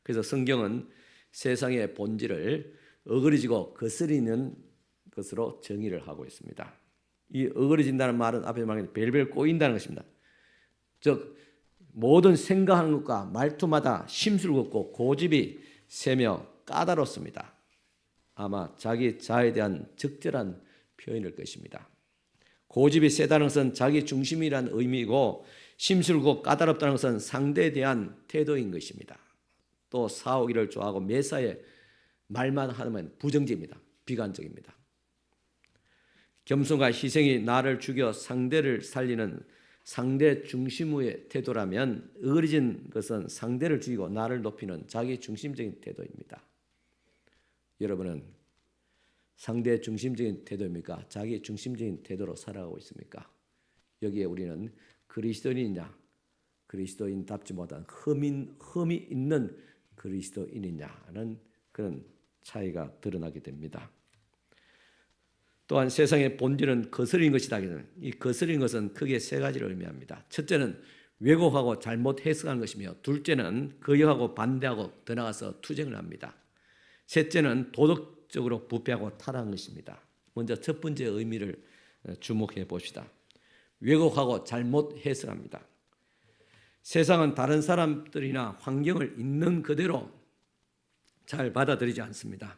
그래서 성경은 세상의 본질을 어그러지고 거스리는 것으로 정의를 하고 있습니다. 이 어그러진다는 말은 앞에 말한 벨벨 꼬인다는 것입니다. 즉 모든 생각하는 것과 말투마다 심술궂고 고집이 세며 까다롭습니다. 아마 자기 자아에 대한 적절한 표현일 것입니다. 고집이 세다는 것은 자기 중심이라는 의미이고 심술궂고 까다롭다는 것은 상대에 대한 태도인 것입니다. 또 싸우기를 좋아하고 매사에 말만 하면 부정적입니다. 비관적입니다. 겸손과 희생이 나를 죽여 상대를 살리는 상대 중심의 태도라면 어그러진 것은 상대를 죽이고 나를 높이는 자기 중심적인 태도입니다. 여러분은 상대 중심적인 태도입니까? 자기 중심적인 태도로 살아가고 있습니까? 여기에 우리는 그리스도인이냐 그리스도인답지 못한 흠이 있는 그리스도인이냐는 그런 차이가 드러나게 됩니다. 또한 세상의 본질은 거스린 것이다. 이 거스린 것은 크게 세 가지를 의미합니다. 첫째는 왜곡하고 잘못 해석한 것이며 둘째는 거역하고 반대하고 더 나아가서 투쟁을 합니다. 셋째는 도덕적으로 부패하고 타락한 것입니다. 먼저 첫 번째 의미를 주목해 봅시다. 왜곡하고 잘못 해석합니다. 세상은 다른 사람들이나 환경을 있는 그대로 잘 받아들이지 않습니다.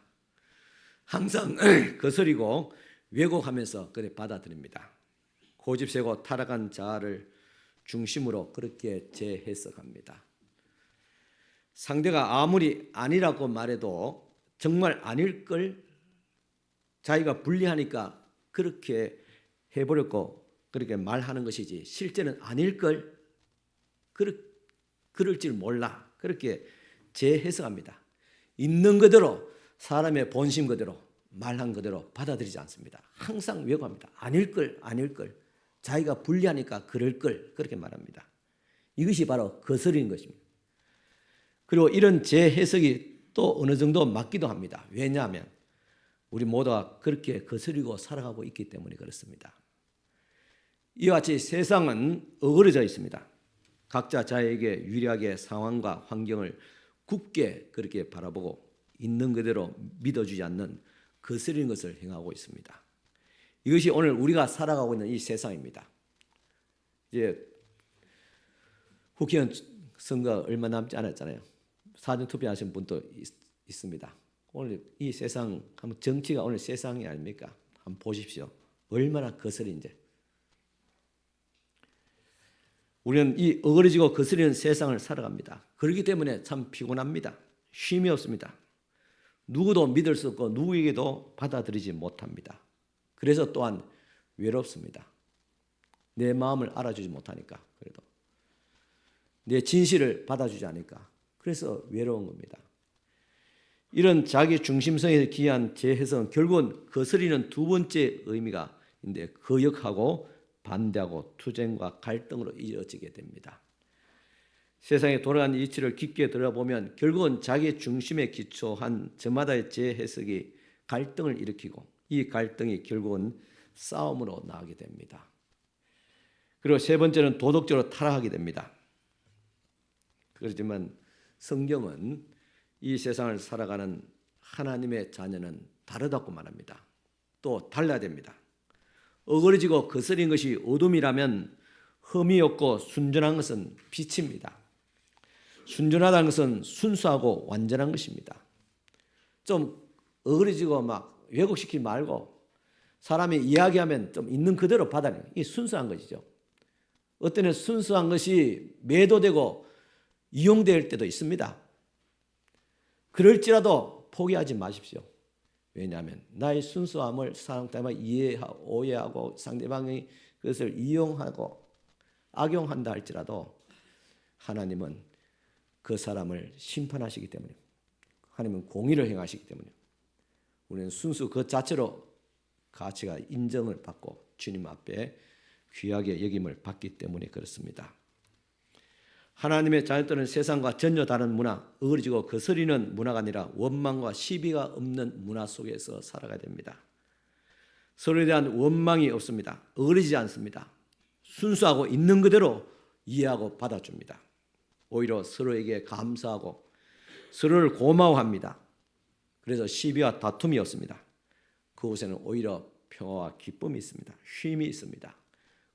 항상 거스리고 왜곡하면서 그래 받아들입니다. 고집세고 타락한 자아를 중심으로 그렇게 재해석합니다. 상대가 아무리 아니라고 말해도 정말 아닐 걸 자기가 불리하니까 그렇게 해버렸고 그렇게 말하는 것이지 실제는 아닐 걸 그럴 줄 몰라 그렇게 재해석합니다. 있는 그대로 사람의 본심 그대로 말한 그대로 받아들이지 않습니다. 항상 왜곡합니다. 아닐 걸 자기가 불리하니까 그럴 걸 그렇게 말합니다. 이것이 바로 거스리는 것입니다. 그리고 이런 재해석이 또 어느 정도 맞기도 합니다. 왜냐하면 우리 모두가 그렇게 거스리고 살아가고 있기 때문에 그렇습니다. 이와 같이 세상은 어그러져 있습니다. 각자 자에게 유리하게 상황과 환경을 굳게 그렇게 바라보고 있는 그대로 믿어주지 않는 거스리는 것을 행하고 있습니다. 이것이 오늘 우리가 살아가고 있는 이 세상입니다. 이제 국회의원 선거 얼마 남지 않았잖아요. 사전 투표하신 분도 있습니다. 오늘 이 세상 한번 정치가 오늘 세상이 아닙니까? 한번 보십시오. 얼마나 거스린지. 우리는 이 어그러지고 거스리는 세상을 살아갑니다. 그렇기 때문에 참 피곤합니다. 쉼이 없습니다. 누구도 믿을 수 없고 누구에게도 받아들이지 못합니다. 그래서 또한 외롭습니다. 내 마음을 알아주지 못하니까, 그래도 내 진실을 받아주지 않으니까, 그래서 외로운 겁니다. 이런 자기 중심성에 기한 제 해석은 결국은 거스리는 두 번째 의미가 있는데, 거역하고 반대하고 투쟁과 갈등으로 이어지게 됩니다. 세상에 돌아가는 이치를 깊게 들어보면 결국은 자기 중심에 기초한 저마다의 제 해석이 갈등을 일으키고, 이 갈등이 결국은 싸움으로 나가게 됩니다. 그리고 세 번째는 도덕적으로 타락하게 됩니다. 그렇지만 성경은 이 세상을 살아가는 하나님의 자녀는 다르다고 말합니다. 또 달라야 됩니다. 어그러지고 거스린 것이 어둠이라면 흠이 없고 순전한 것은 빛입니다. 순전하다는 것은 순수하고 완전한 것입니다. 좀 어그러지고 막 왜곡시키지 말고 사람이 이야기하면 좀 있는 그대로 받아내는, 이게 순수한 것이죠. 어떤 순수한 것이 매도되고 이용될 때도 있습니다. 그럴지라도 포기하지 마십시오. 왜냐하면 나의 순수함을 상대방이 이해하고 오해하고 상대방이 그것을 이용하고 악용한다 할지라도 하나님은 그 사람을 심판하시기 때문에, 하나님은 공의를 행하시기 때문에 우리는 순수 그 자체로 가치가 인정을 받고 주님 앞에 귀하게 여김을 받기 때문에 그렇습니다. 하나님의 자녀들은 세상과 전혀 다른 문화, 어그러지고 거스리는 문화가 아니라 원망과 시비가 없는 문화 속에서 살아가야 됩니다. 서로에 대한 원망이 없습니다. 어그러지지 않습니다. 순수하고 있는 그대로 이해하고 받아줍니다. 오히려 서로에게 감사하고 서로를 고마워합니다. 그래서 시비와 다툼이 없습니다. 그곳에는 오히려 평화와 기쁨이 있습니다. 쉼이 있습니다.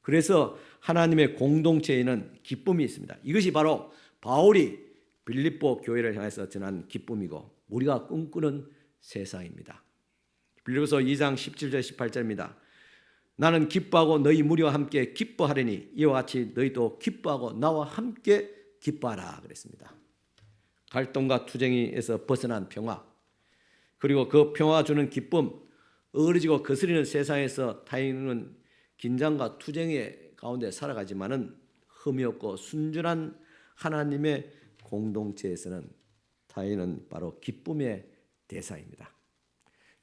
그래서 하나님의 공동체에는 기쁨이 있습니다. 이것이 바로 바울이 빌립보 교회를 향해서 전한 기쁨이고 우리가 꿈꾸는 세상입니다. 빌립보서 2장 17절 18절입니다. 나는 기뻐하고 너희 무리와 함께 기뻐하리니 이와 같이 너희도 기뻐하고 나와 함께 기뻐하라 그랬습니다. 갈등과 투쟁에서 벗어난 평화, 그리고 그 평화가 주는 기쁨, 어그러지고 거스리는 세상에서 타인은 긴장과 투쟁의 가운데 살아가지만은 흠이 없고 순전한 하나님의 공동체에서는 타인은 바로 기쁨의 대상입니다.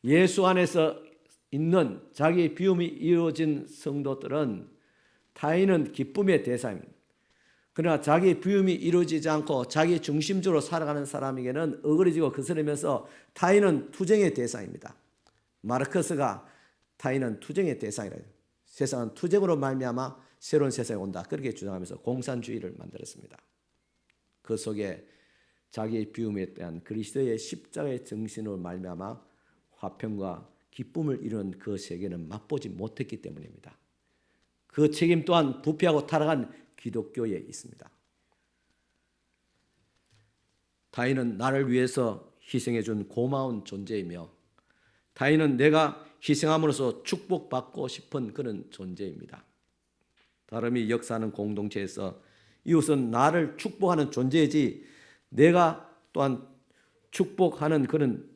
예수 안에서 있는 자기의 비움이 이루어진 성도들은 타인은 기쁨의 대상입니다. 그러나 자기의 비움이 이루어지지 않고 자기 중심적으로 살아가는 사람에게는 어그러지고 거스르면서 타인은 투쟁의 대상입니다. 마르크스가 타인은 투쟁의 대상이라 해요. 세상은 투쟁으로 말미암아 새로운 세상이 온다, 그렇게 주장하면서 공산주의를 만들었습니다. 그 속에 자기의 비움에 대한 그리스도의 십자가의 정신으로 말미암아 화평과 기쁨을 이루는 그 세계는 맛보지 못했기 때문입니다. 그 책임 또한 부패하고 타락한 기독교에 있습니다. 타인은 나를 위해서 희생해 준 고마운 존재이며 타인은 내가 희생함으로써 축복받고 싶은 그런 존재입니다. 다름이 역사하는 공동체에서 이웃은 나를 축복하는 존재이지 내가 또한 축복하는 그런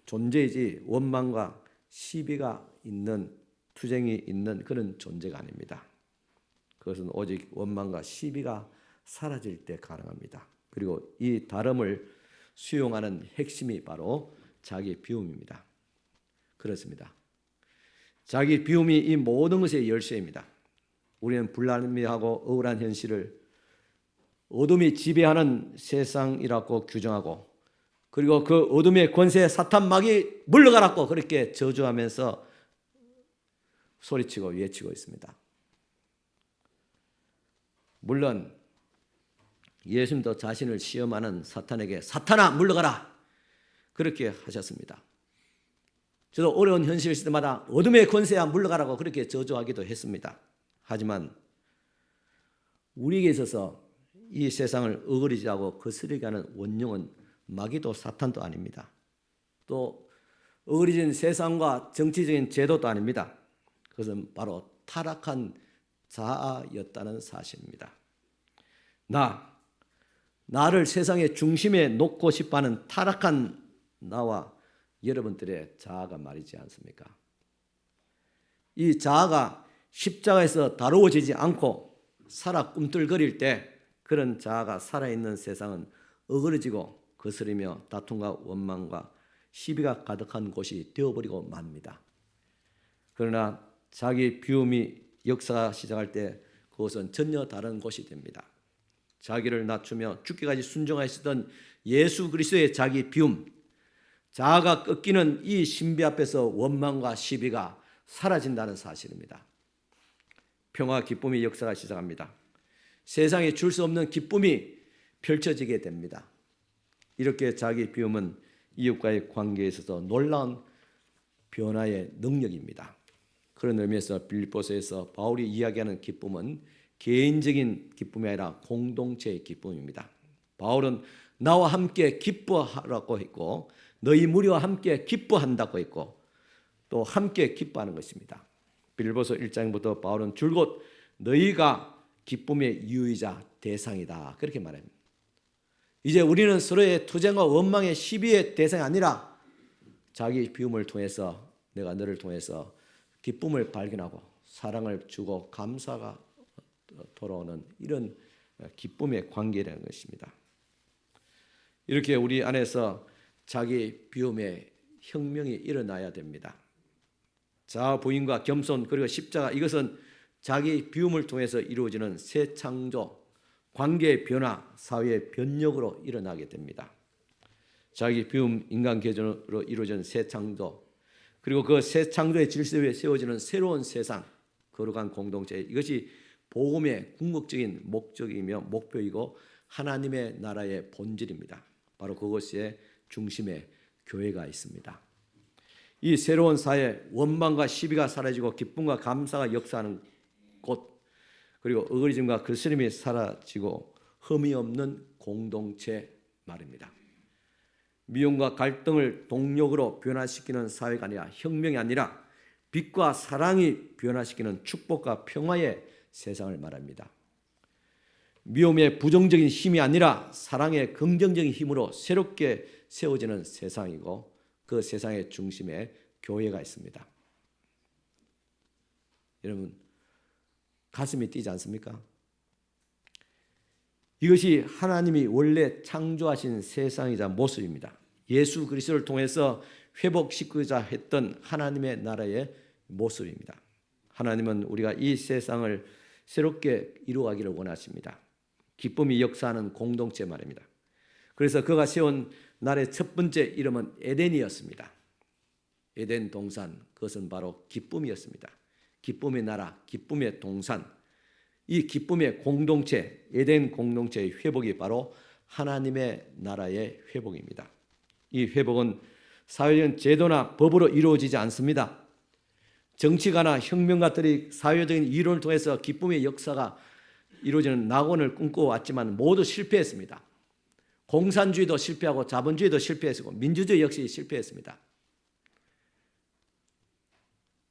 존재이지 원망과 시비가 있는, 투쟁이 있는 그런 존재가 아닙니다. 그것은 오직 원망과 시비가 사라질 때 가능합니다. 그리고 이 다름을 수용하는 핵심이 바로 자기 비움입니다. 그렇습니다. 자기 비움이 이 모든 것의 열쇠입니다. 우리는 불합리하고 억울한 현실을 어둠이 지배하는 세상이라고 규정하고, 그리고 그 어둠의 권세 사탄 마귀 물러가라고 그렇게 저주하면서 소리치고 외치고 있습니다. 물론 예수님도 자신을 시험하는 사탄에게 사탄아 물러가라 그렇게 하셨습니다. 저도 어려운 현실 있을 때마다 어둠의 권세야 물러가라고 그렇게 저주하기도 했습니다. 하지만 우리에게 있어서 이 세상을 어그러지게 하고 거스르게 하는 원흉은 마귀도 사탄도 아닙니다. 또 어그러진 세상과 정치적인 제도도 아닙니다. 그것은 바로 타락한 자아였다는 사실입니다. 나를 세상의 중심에 놓고 싶어하는 타락한 나와 여러분들의 자아가 말이지 않습니까? 이 자아가 십자가에서 다루어지지 않고 살아 꿈틀거릴 때 그런 자아가 살아있는 세상은 어그러지고 거스르며 다툼과 원망과 시비가 가득한 곳이 되어버리고 맙니다. 그러나 자기 비움이 역사가 시작할 때 그것은 전혀 다른 곳이 됩니다. 자기를 낮추며 죽기까지 순종하시던 예수 그리스도의 자기 비움, 자아가 꺾이는 이 신비 앞에서 원망과 시비가 사라진다는 사실입니다. 평화 기쁨의 역사가 시작합니다. 세상에 줄 수 없는 기쁨이 펼쳐지게 됩니다. 이렇게 자기 비움은 이웃과의 관계에 있어서 놀라운 변화의 능력입니다. 그런 의미에서 빌립보서에서 바울이 이야기하는 기쁨은 개인적인 기쁨이 아니라 공동체의 기쁨입니다. 바울은 나와 함께 기뻐하라고 했고 너희 무리와 함께 기뻐한다고 했고 또 함께 기뻐하는 것입니다. 빌립보서 1장부터 바울은 줄곧 너희가 기쁨의 이유이자 대상이다 그렇게 말합니다. 이제 우리는 서로의 투쟁과 원망의 시비의 대상이 아니라 자기 비움을 통해서 내가 너를 통해서 기쁨을 발견하고 사랑을 주고 감사가 돌아오는 이런 기쁨의 관계라는 것입니다. 이렇게 우리 안에서 자기 비움의 혁명이 일어나야 됩니다. 자아 부인과 겸손 그리고 십자가 이것은 자기 비움을 통해서 이루어지는 새 창조, 관계의 변화, 사회의 변혁으로 일어나게 됩니다. 자기 비움 인간 개존으로 이루어지는 새 창조 그리고 그 새 창조의 질서 위에 세워지는 새로운 세상, 거룩한 공동체 이것이 복음의 궁극적인 목적이며 목표이고 하나님의 나라의 본질입니다. 바로 그것의 중심에 교회가 있습니다. 이 새로운 사회 원망과 시비가 사라지고 기쁨과 감사가 역사하는 곳 그리고 어그리즘과 거스름이 사라지고 흠이 없는 공동체 말입니다. 미움과 갈등을 동력으로 변화시키는 사회가 아니라 혁명이 아니라 빛과 사랑이 변화시키는 축복과 평화의 세상을 말합니다. 미움의 부정적인 힘이 아니라 사랑의 긍정적인 힘으로 새롭게 세워지는 세상이고 그 세상의 중심에 교회가 있습니다. 여러분 가슴이 뛰지 않습니까? 이것이 하나님이 원래 창조하신 세상이자 모습입니다. 예수 그리스도를 통해서 회복시키고자 했던 하나님의 나라의 모습입니다. 하나님은 우리가 이 세상을 새롭게 이루어가기를 원하십니다. 기쁨이 역사하는 공동체 말입니다. 그래서 그가 세운 나라의 첫 번째 이름은 에덴이었습니다. 에덴 동산 그것은 바로 기쁨이었습니다. 기쁨의 나라, 기쁨의 동산 이 기쁨의 공동체, 에덴 공동체의 회복이 바로 하나님의 나라의 회복입니다. 이 회복은 사회적인 제도나 법으로 이루어지지 않습니다. 정치가나 혁명가들이 사회적인 이론을 통해서 기쁨의 역사가 이루어지는 낙원을 꿈꿔왔지만 모두 실패했습니다. 공산주의도 실패하고 자본주의도 실패했고 민주주의 역시 실패했습니다.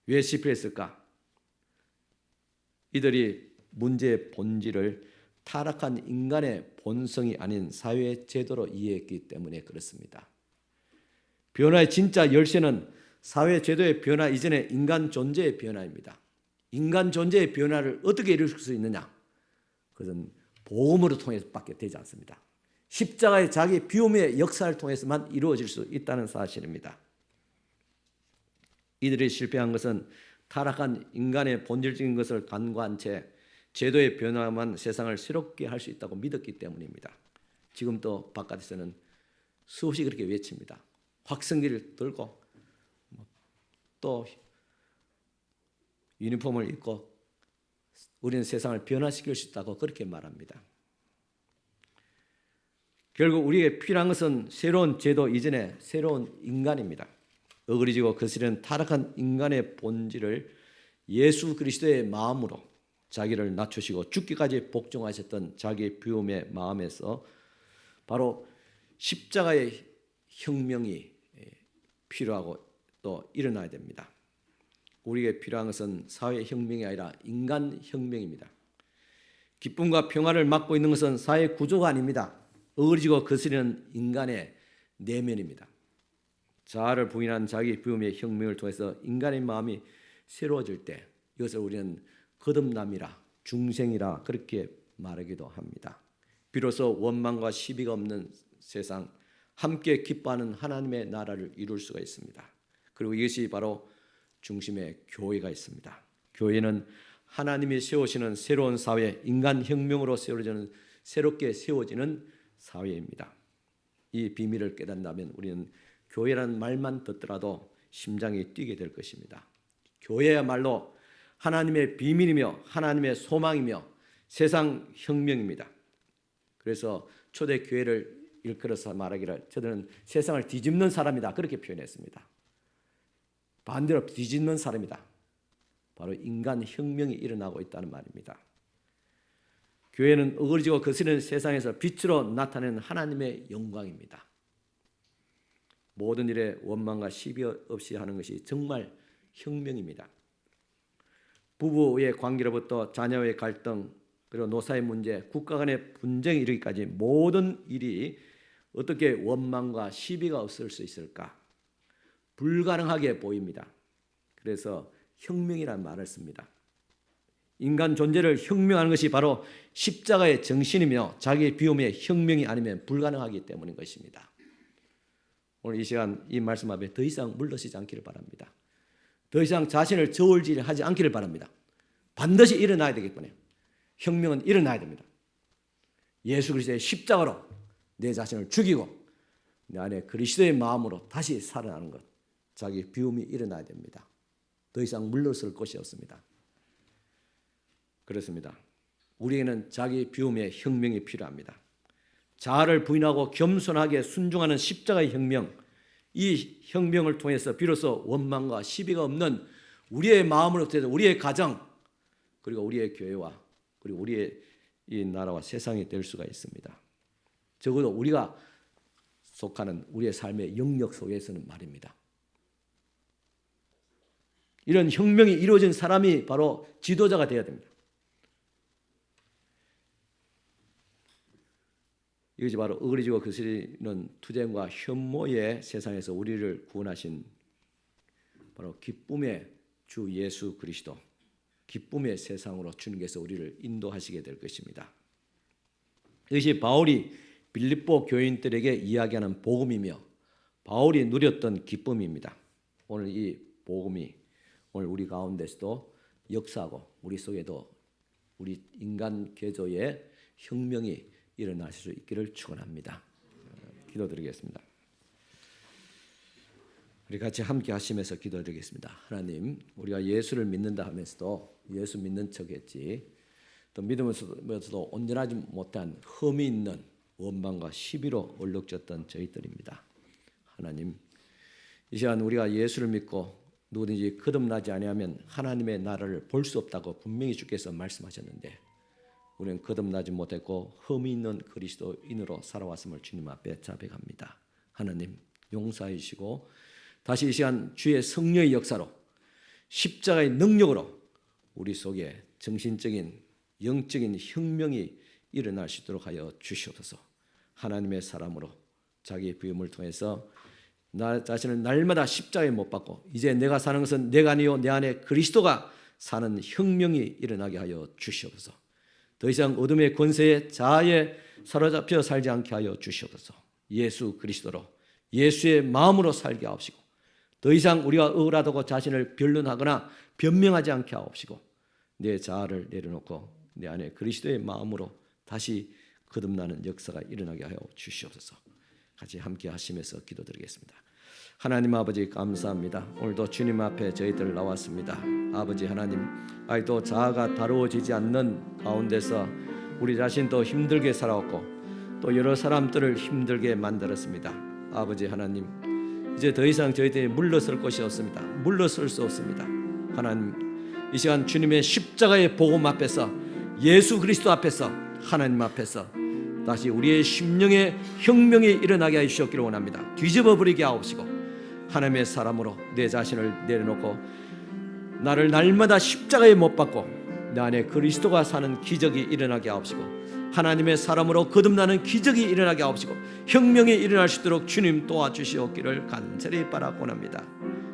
왜 실패했을까? 이들이 문제의 본질을 타락한 인간의 본성이 아닌 사회 제도로 이해했기 때문에 그렇습니다. 변화의 진짜 열쇠는 사회 제도의 변화 이전에 인간 존재의 변화입니다. 인간 존재의 변화를 어떻게 이룰 수 있느냐? 그것은 복음으로 통해서밖에 되지 않습니다. 십자가의 자기 비움의 역사를 통해서만 이루어질 수 있다는 사실입니다. 이들이 실패한 것은 타락한 인간의 본질적인 것을 간과한 채 제도의 변화만 세상을 새롭게 할 수 있다고 믿었기 때문입니다. 지금 또 바깥에서는 수없이 그렇게 외칩니다. 확성기를 들고 또 유니폼을 입고 우리는 세상을 변화시킬 수 있다고 그렇게 말합니다. 결국 우리에게 필요한 것은 새로운 제도 이전에 새로운 인간입니다. 어그러지고 거스르는 타락한 인간의 본질을 예수 그리스도의 마음으로 자기를 낮추시고 죽기까지 복종하셨던 자기 비움의 마음에서 바로 십자가의 혁명이 필요하고 또 일어나야 됩니다. 우리에게 필요한 것은 사회 혁명이 아니라 인간 혁명입니다. 기쁨과 평화를 맡고 있는 것은 사회 구조가 아닙니다. 어그러지고 거스르는 인간의 내면입니다. 자아를 부인한 자기 비움의 혁명을 통해서 인간의 마음이 새로워질 때 이것을 우리는 거듭남이라 중생이라 그렇게 말하기도 합니다. 비로소 원망과 시비가 없는 세상, 함께 기뻐하는 하나님의 나라를 이룰 수가 있습니다. 그리고 이것이 바로 중심에 교회가 있습니다. 교회는 하나님이 세우시는 새로운 사회, 인간 혁명으로 새롭게 세워지는 사회입니다. 이 비밀을 깨닫는다면 우리는 교회라는 말만 듣더라도 심장이 뛰게 될 것입니다. 교회야말로 하나님의 비밀이며 하나님의 소망이며 세상 혁명입니다. 그래서 초대 교회를 일컬어서 말하기를 저들은 세상을 뒤집는 사람이다 그렇게 표현했습니다. 반대로 뒤집는 사람이다. 바로 인간 혁명이 일어나고 있다는 말입니다. 교회는 어그러지고 거스르는 세상에서 빛으로 나타내는 하나님의 영광입니다. 모든 일에 원망과 시비 없이 하는 것이 정말 혁명입니다. 부부의 관계로부터 자녀의 갈등, 그리고 노사의 문제, 국가 간의 분쟁에 이르기까지 모든 일이 어떻게 원망과 시비가 없을 수 있을까? 불가능하게 보입니다. 그래서 혁명이라는 말을 씁니다. 인간 존재를 혁명하는 것이 바로 십자가의 정신이며 자기의 비움의 혁명이 아니면 불가능하기 때문인 것입니다. 오늘 이 시간 이 말씀 앞에 더 이상 물러서지 않기를 바랍니다. 더 이상 자신을 저울질하지 않기를 바랍니다. 반드시 일어나야 되기 때문에 혁명은 일어나야 됩니다. 예수 그리스도의 십자가로 내 자신을 죽이고 내 안에 그리스도의 마음으로 다시 살아나는 것, 자기 비움이 일어나야 됩니다. 더 이상 물러설 곳이 없습니다. 그렇습니다. 우리에게는 자기 비움의 혁명이 필요합니다. 자아를 부인하고 겸손하게 순종하는 십자가의 혁명, 이 혁명을 통해서 비로소 원망과 시비가 없는 우리의 마음으로부터 우리의 가정, 그리고 우리의 교회와 그리고 우리의 이 나라와 세상이 될 수가 있습니다. 적어도 우리가 속하는 우리의 삶의 영역 속에서는 말입니다. 이런 혁명이 이루어진 사람이 바로 지도자가 되어야 됩니다. 이것이 바로 어그러지고 거스리는 투쟁과 혐오의 세상에서 우리를 구원하신 바로 기쁨의 주 예수 그리스도, 기쁨의 세상으로 주님께서 우리를 인도하시게 될 것입니다. 이것이 바울이 빌립보 교인들에게 이야기하는 복음이며 바울이 누렸던 기쁨입니다. 오늘 이 복음이 오늘 우리 가운데서도 역사하고 우리 속에도 우리 인간 개조의 혁명이 일어나실 수 있기를 축원합니다. 기도드리겠습니다. 우리 같이 함께 하시면서 기도드리겠습니다. 하나님, 우리가 예수를 믿는다 하면서도 예수 믿는 척했지 또 믿으면서도 온전하지 못한 흠이 있는 원망과 시비로 얼룩졌던 저희들입니다. 하나님, 이 시간 우리가 예수를 믿고 누구든지 거듭나지 아니하면 하나님의 나라를 볼 수 없다고 분명히 주께서 말씀하셨는데 우리는 거듭나지 못했고 흠이 있는 그리스도인으로 살아왔음을 주님 앞에 자백합니다. 하나님 용서해 주시고 다시 이 시간 주의 성령의 역사로 십자가의 능력으로 우리 속에 정신적인 영적인 혁명이 일어날 수 있도록 하여 주시옵소서. 하나님의 사람으로 자기의 부임을 통해서 나 자신을 날마다 십자가에 못 박고 이제 내가 사는 것은 내가 아니요 내 안에 그리스도가 사는 혁명이 일어나게 하여 주시옵소서. 더 이상 어둠의 권세에 자아에 사로잡혀 살지 않게 하여 주시옵소서. 예수 그리스도로 예수의 마음으로 살게 하옵시고 더 이상 우리가 억울하다고 자신을 변론하거나 변명하지 않게 하옵시고 내 자아를 내려놓고 내 안에 그리스도의 마음으로 다시 거듭나는 역사가 일어나게 하여 주시옵소서. 같이 함께 하시면서 기도드리겠습니다. 하나님 아버지 감사합니다. 오늘도 주님 앞에 저희들 나왔습니다. 아버지 하나님, 아직도 자아가 다루어지지 않는 가운데서 우리 자신도 힘들게 살아왔고 또 여러 사람들을 힘들게 만들었습니다. 아버지 하나님, 이제 더 이상 저희들이 물러설 것이 없습니다. 물러설 수 없습니다. 하나님, 이 시간 주님의 십자가의 복음 앞에서 예수 그리스도 앞에서 하나님 앞에서 다시 우리의 심령의 혁명이 일어나게 해 주시옵기를 원합니다. 뒤집어 버리게 하옵시고 하나님의 사람으로 내 자신을 내려놓고 나를 날마다 십자가에 못 박고 내 안에 그리스도가 사는 기적이 일어나게 하옵시고, 하나님의 사람으로 거듭나는 기적이 일어나게 하옵시고, 혁명이 일어날 수 있도록 주님 도와주시옵기를 간절히 바라고합니다.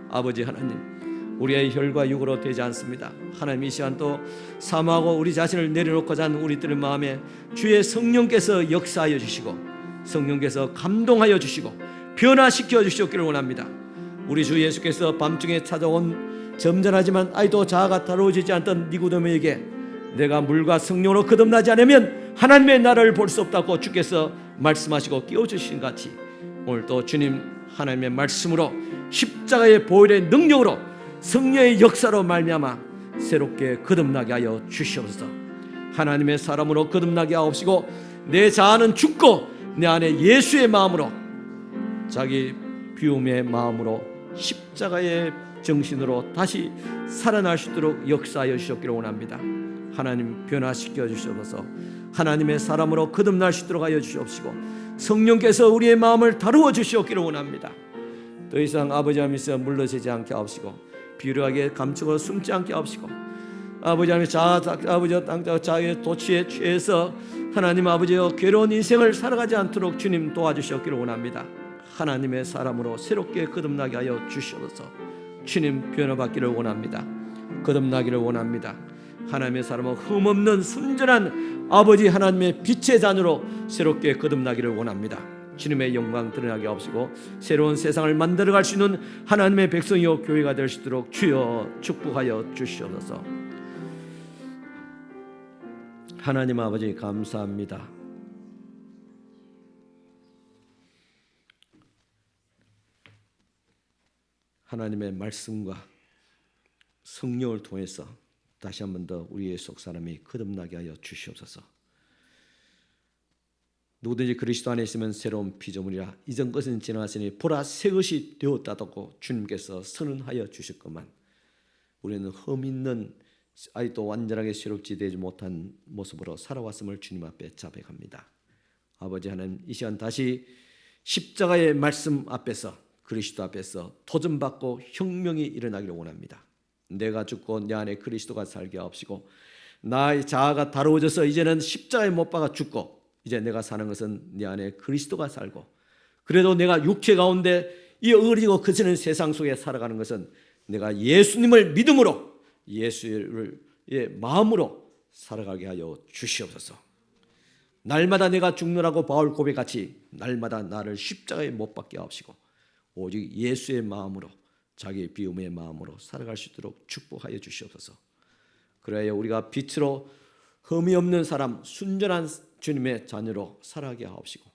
아버지 하나님, 우리의 혈과 육으로 되지 않습니다. 하나님, 이 시간 또 사모하고 우리 자신을 내려놓고자 하는 우리들의 마음에 주의 성령께서 역사하여 주시고, 성령께서 감동하여 주시고 변화시켜 주시옵기를 원합니다. 우리 주 예수께서 밤중에 찾아온 점잖하지만 아이도 자아가 다루어지지 않던 니고데모에게 내가 물과 성령으로 거듭나지 않으면 하나님의 나라를 볼 수 없다고 주께서 말씀하시고 깨워주신 같이, 오늘도 주님 하나님의 말씀으로 십자가의 보혈의 능력으로 성령의 역사로 말미암아 새롭게 거듭나게 하여 주시옵소서. 하나님의 사람으로 거듭나게 하옵시고, 내 자아는 죽고 내 안에 예수의 마음으로, 자기 비움의 마음으로 십자가의 정신으로 다시 살아날 수 있도록 역사하여 주시기를 원합니다. 하나님, 변화시켜 주시옵소서. 하나님의 사람으로 거듭날 수 있도록 하여 주시옵시고, 성령께서 우리의 마음을 다루어 주시옵기를 원합니다. 더 이상 아버지 하면서 물러지지 않게 하옵시고, 비루하게 감추고 숨지 않게 하옵시고, 아버지 하면서 자기의 도취에 취해서 하나님 아버지여 괴로운 인생을 살아가지 않도록 주님 도와주시옵기를 원합니다. 하나님의 사람으로 새롭게 거듭나게 하여 주시옵소서. 주님, 변화받기를 원합니다. 거듭나기를 원합니다. 하나님의 사람은 흠없는 순전한 아버지 하나님의 빛의 자녀로 새롭게 거듭나기를 원합니다. 주님의 영광 드러나게 하옵시고, 새로운 세상을 만들어갈 수 있는 하나님의 백성이요 교회가 될 수 있도록 주여 축복하여 주시옵소서. 하나님 아버지, 감사합니다. 하나님의 말씀과 성령을 통해서 다시 한 번 더 우리의 속사람이 거듭나게 하여 주시옵소서. 누구든지 그리스도 안에 있으면 새로운 피조물이라, 이전 것은 지나갔으니 보라 새 것이 되었다고 주님께서 선언하여 주셨건만, 우리는 흠 있는 아직도 완전하게 새롭지 되지 못한 모습으로 살아왔음을 주님 앞에 자백합니다. 아버지 하나님, 이 시간 다시 십자가의 말씀 앞에서, 그리스도 앞에서 도전받고 혁명이 일어나기를 원합니다. 내가 죽고 내 안에 그리스도가 살게 하옵시고, 나의 자아가 다루어져서 이제는 십자가에 못 박아 죽고, 이제 내가 사는 것은 내 안에 그리스도가 살고, 그래도 내가 육체 가운데 이 어리고 거치는 세상 속에 살아가는 것은 내가 예수님을 믿음으로, 예수의 마음으로 살아가게 하여 주시옵소서. 날마다 내가 죽노라고 바울 고백같이 날마다 나를 십자가에 못 박게 하옵시고, 오직 예수의 마음으로, 자기의 비움의 마음으로 살아갈 수 있도록 축복하여 주시옵소서. 그래야 우리가 빛으로 흠이 없는 사람, 순전한 주님의 자녀로 살아가게 하옵시고,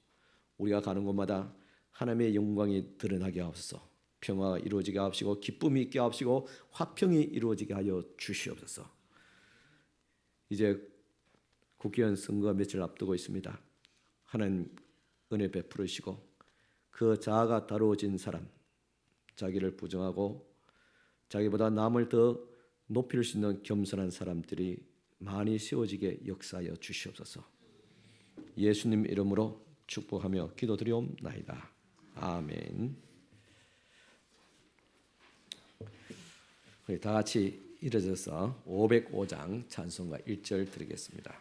우리가 가는 곳마다 하나님의 영광이 드러나게 하옵소서. 평화가 이루어지게 하옵시고, 기쁨이 있게 하옵시고, 화평이 이루어지게 하여 주시옵소서. 이제 국회의원 선거 며칠 앞두고 있습니다. 하나님 은혜 베풀으시고, 그 자아가 다루어진 사람, 자기를 부정하고 자기보다 남을 더 높일 수 있는 겸손한 사람들이 많이 세워지게 역사하여 주시옵소서. 예수님 이름으로 축복하며 기도드리옵나이다. 아멘. 우리 다 같이 일어서서 505장 찬송가 1절 드리겠습니다.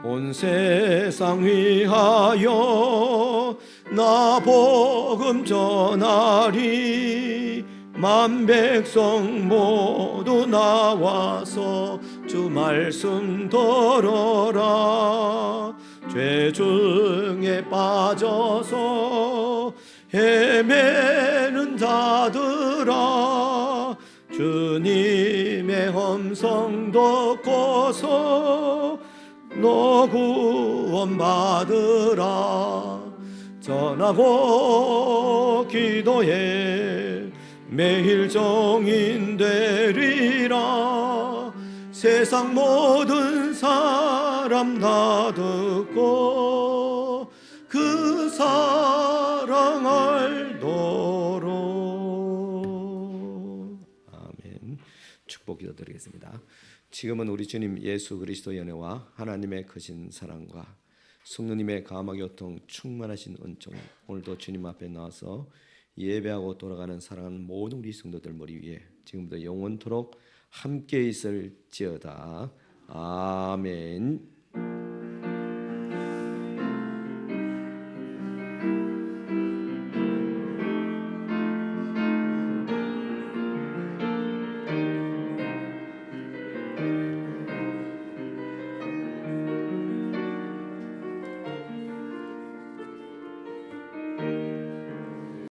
온 세상 위하여 나 복음 전하리. 만 백성 모두 나와서 주 말씀 들어라. 죄 중에 빠져서 헤매는 자들아, 주님의 음성 듣고서 너 구원받으라. 전하고 기도해 매일 정인 되리라. 세상 모든 사람 다 듣고 그 사랑 알도록. 아멘. 축복 기도드리겠습니다. 지금은 우리 주님 예수 그리스도의 은혜와 하나님의 크신 사랑과 성령님의 감화 교통 충만하신 은총이 오늘도 주님 앞에 나와서 예배하고 돌아가는 사랑하는 모든 우리 성도들 머리 위에 지금부터 영원토록 함께 있을지어다. 아멘.